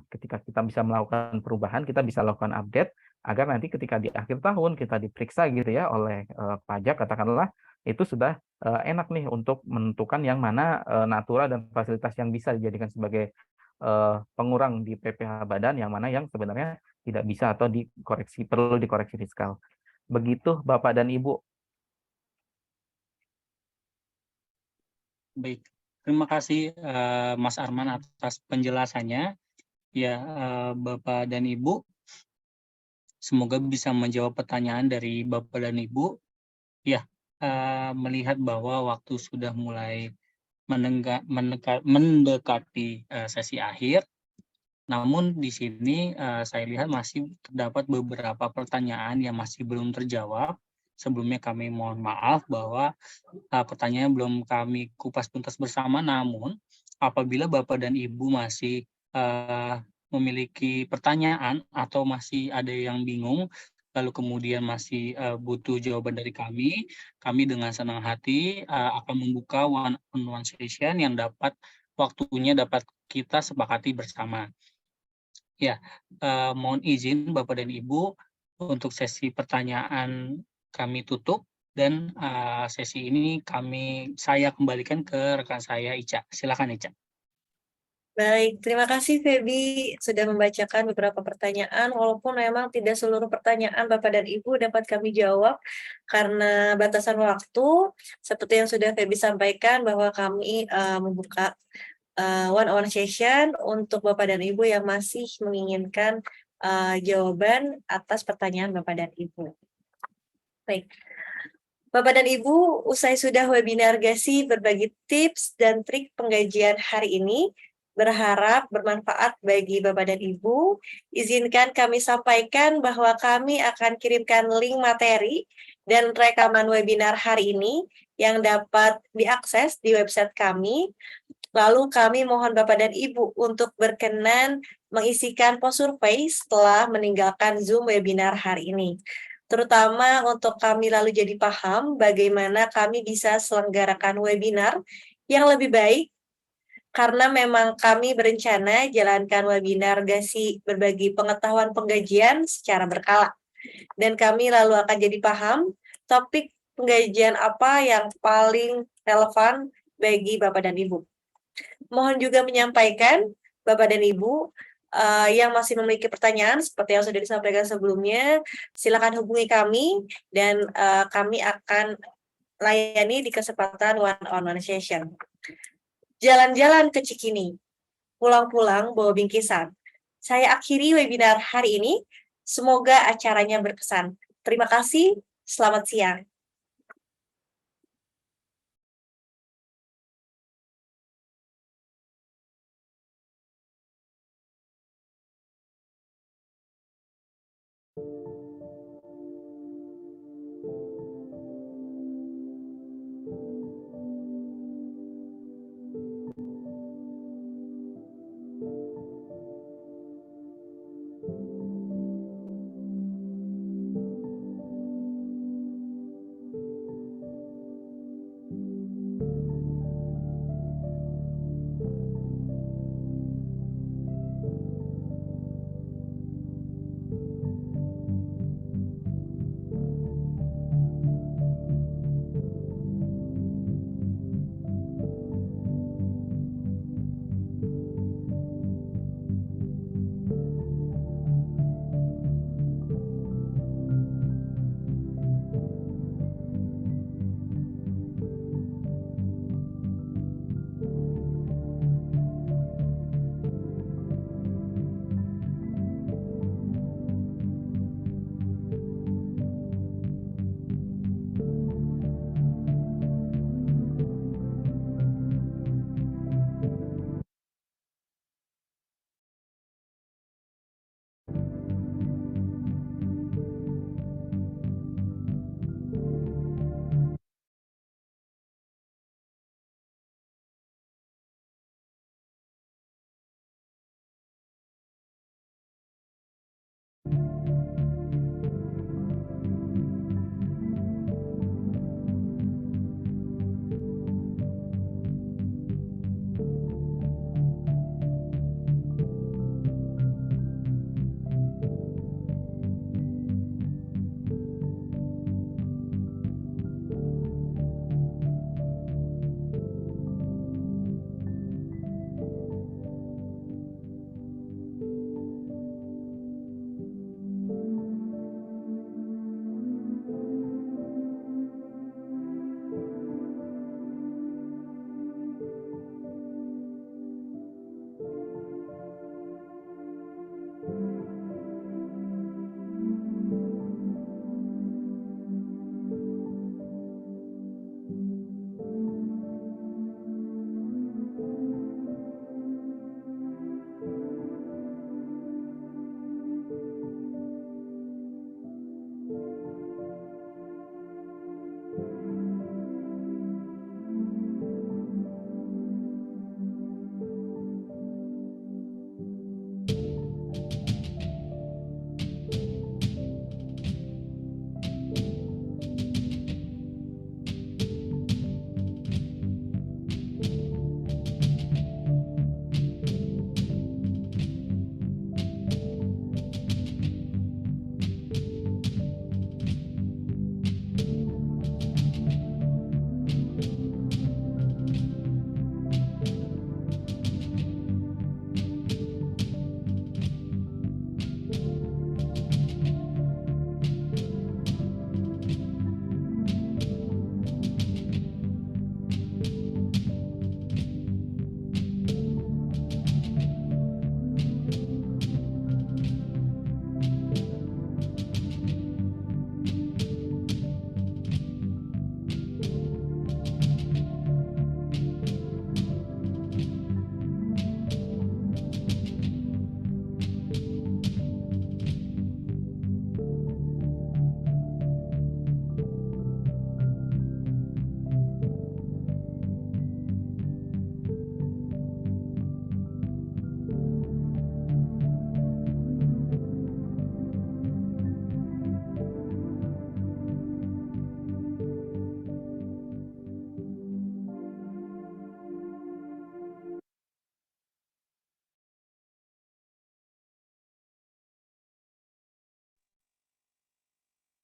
ketika kita bisa melakukan perubahan, kita bisa lakukan update agar nanti ketika di akhir tahun kita diperiksa gitu ya oleh pajak katakanlah itu sudah enak nih untuk menentukan yang mana natura dan fasilitas yang bisa dijadikan sebagai pengurang di PPh badan, yang mana yang sebenarnya tidak bisa atau perlu dikoreksi fiskal. Begitu Bapak dan Ibu. Baik, terima kasih Mas Arman atas penjelasannya. Ya, Bapak dan Ibu, semoga bisa menjawab pertanyaan dari Bapak dan Ibu. Ya, melihat bahwa waktu sudah mulai mendekati sesi akhir, namun di sini saya lihat masih terdapat beberapa pertanyaan yang masih belum terjawab. Sebelumnya kami mohon maaf bahwa pertanyaan belum kami kupas tuntas bersama, namun apabila Bapak dan Ibu masih memiliki pertanyaan atau masih ada yang bingung, lalu kemudian masih butuh jawaban dari kami dengan senang hati akan membuka one-on-one session yang waktunya dapat kita sepakati bersama. Ya, mohon izin Bapak dan Ibu untuk sesi pertanyaan kami tutup dan sesi ini saya kembalikan ke rekan saya Ica. Silakan Ica. Baik, terima kasih Feby sudah membacakan beberapa pertanyaan, walaupun memang tidak seluruh pertanyaan Bapak dan Ibu dapat kami jawab karena batasan waktu, seperti yang sudah Feby sampaikan bahwa kami membuka one-on-one session untuk Bapak dan Ibu yang masih menginginkan jawaban atas pertanyaan Bapak dan Ibu. Baik. Bapak dan Ibu, usai sudah webinar GASI berbagi tips dan trik penggajian hari ini, berharap bermanfaat bagi Bapak dan Ibu. Izinkan kami sampaikan bahwa kami akan kirimkan link materi dan rekaman webinar hari ini yang dapat diakses di website kami Lalu kami mohon Bapak dan Ibu untuk berkenan mengisikan post survei setelah meninggalkan Zoom webinar hari ini. Terutama untuk kami lalu jadi paham bagaimana kami bisa selenggarakan webinar yang lebih baik, karena memang kami berencana jalankan webinar GASI berbagi pengetahuan penggajian secara berkala. Dan kami lalu akan jadi paham topik penggajian apa yang paling relevan bagi Bapak dan Ibu. Mohon juga menyampaikan Bapak dan Ibu yang masih memiliki pertanyaan seperti yang sudah disampaikan sebelumnya, silakan hubungi kami dan kami akan layani di kesempatan one-on-one session. Jalan-jalan ke Cikini, pulang-pulang bawa bingkisan. Saya akhiri webinar hari ini. Semoga acaranya berkesan. Terima kasih. Selamat siang.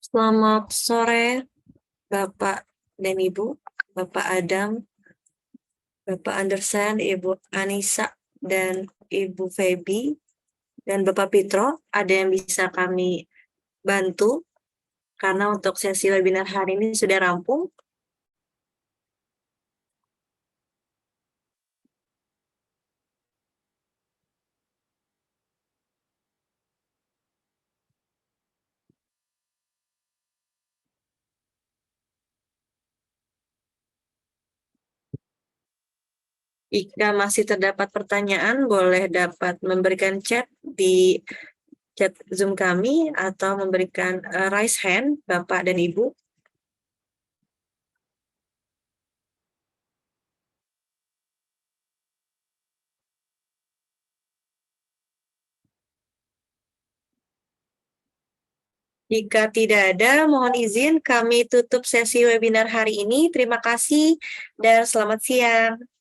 Selamat sore, Bapak dan Ibu, Bapak Adam, Bapak Anderson, Ibu Anissa, dan Ibu Feby, dan Bapak Pitro. Ada yang bisa kami bantu? Karena untuk sesi webinar hari ini sudah rampung. Jika masih terdapat pertanyaan, boleh dapat memberikan chat di chat Zoom kami atau memberikan raise hand, Bapak dan Ibu. Jika tidak ada, mohon izin kami tutup sesi webinar hari ini. Terima kasih dan selamat siang.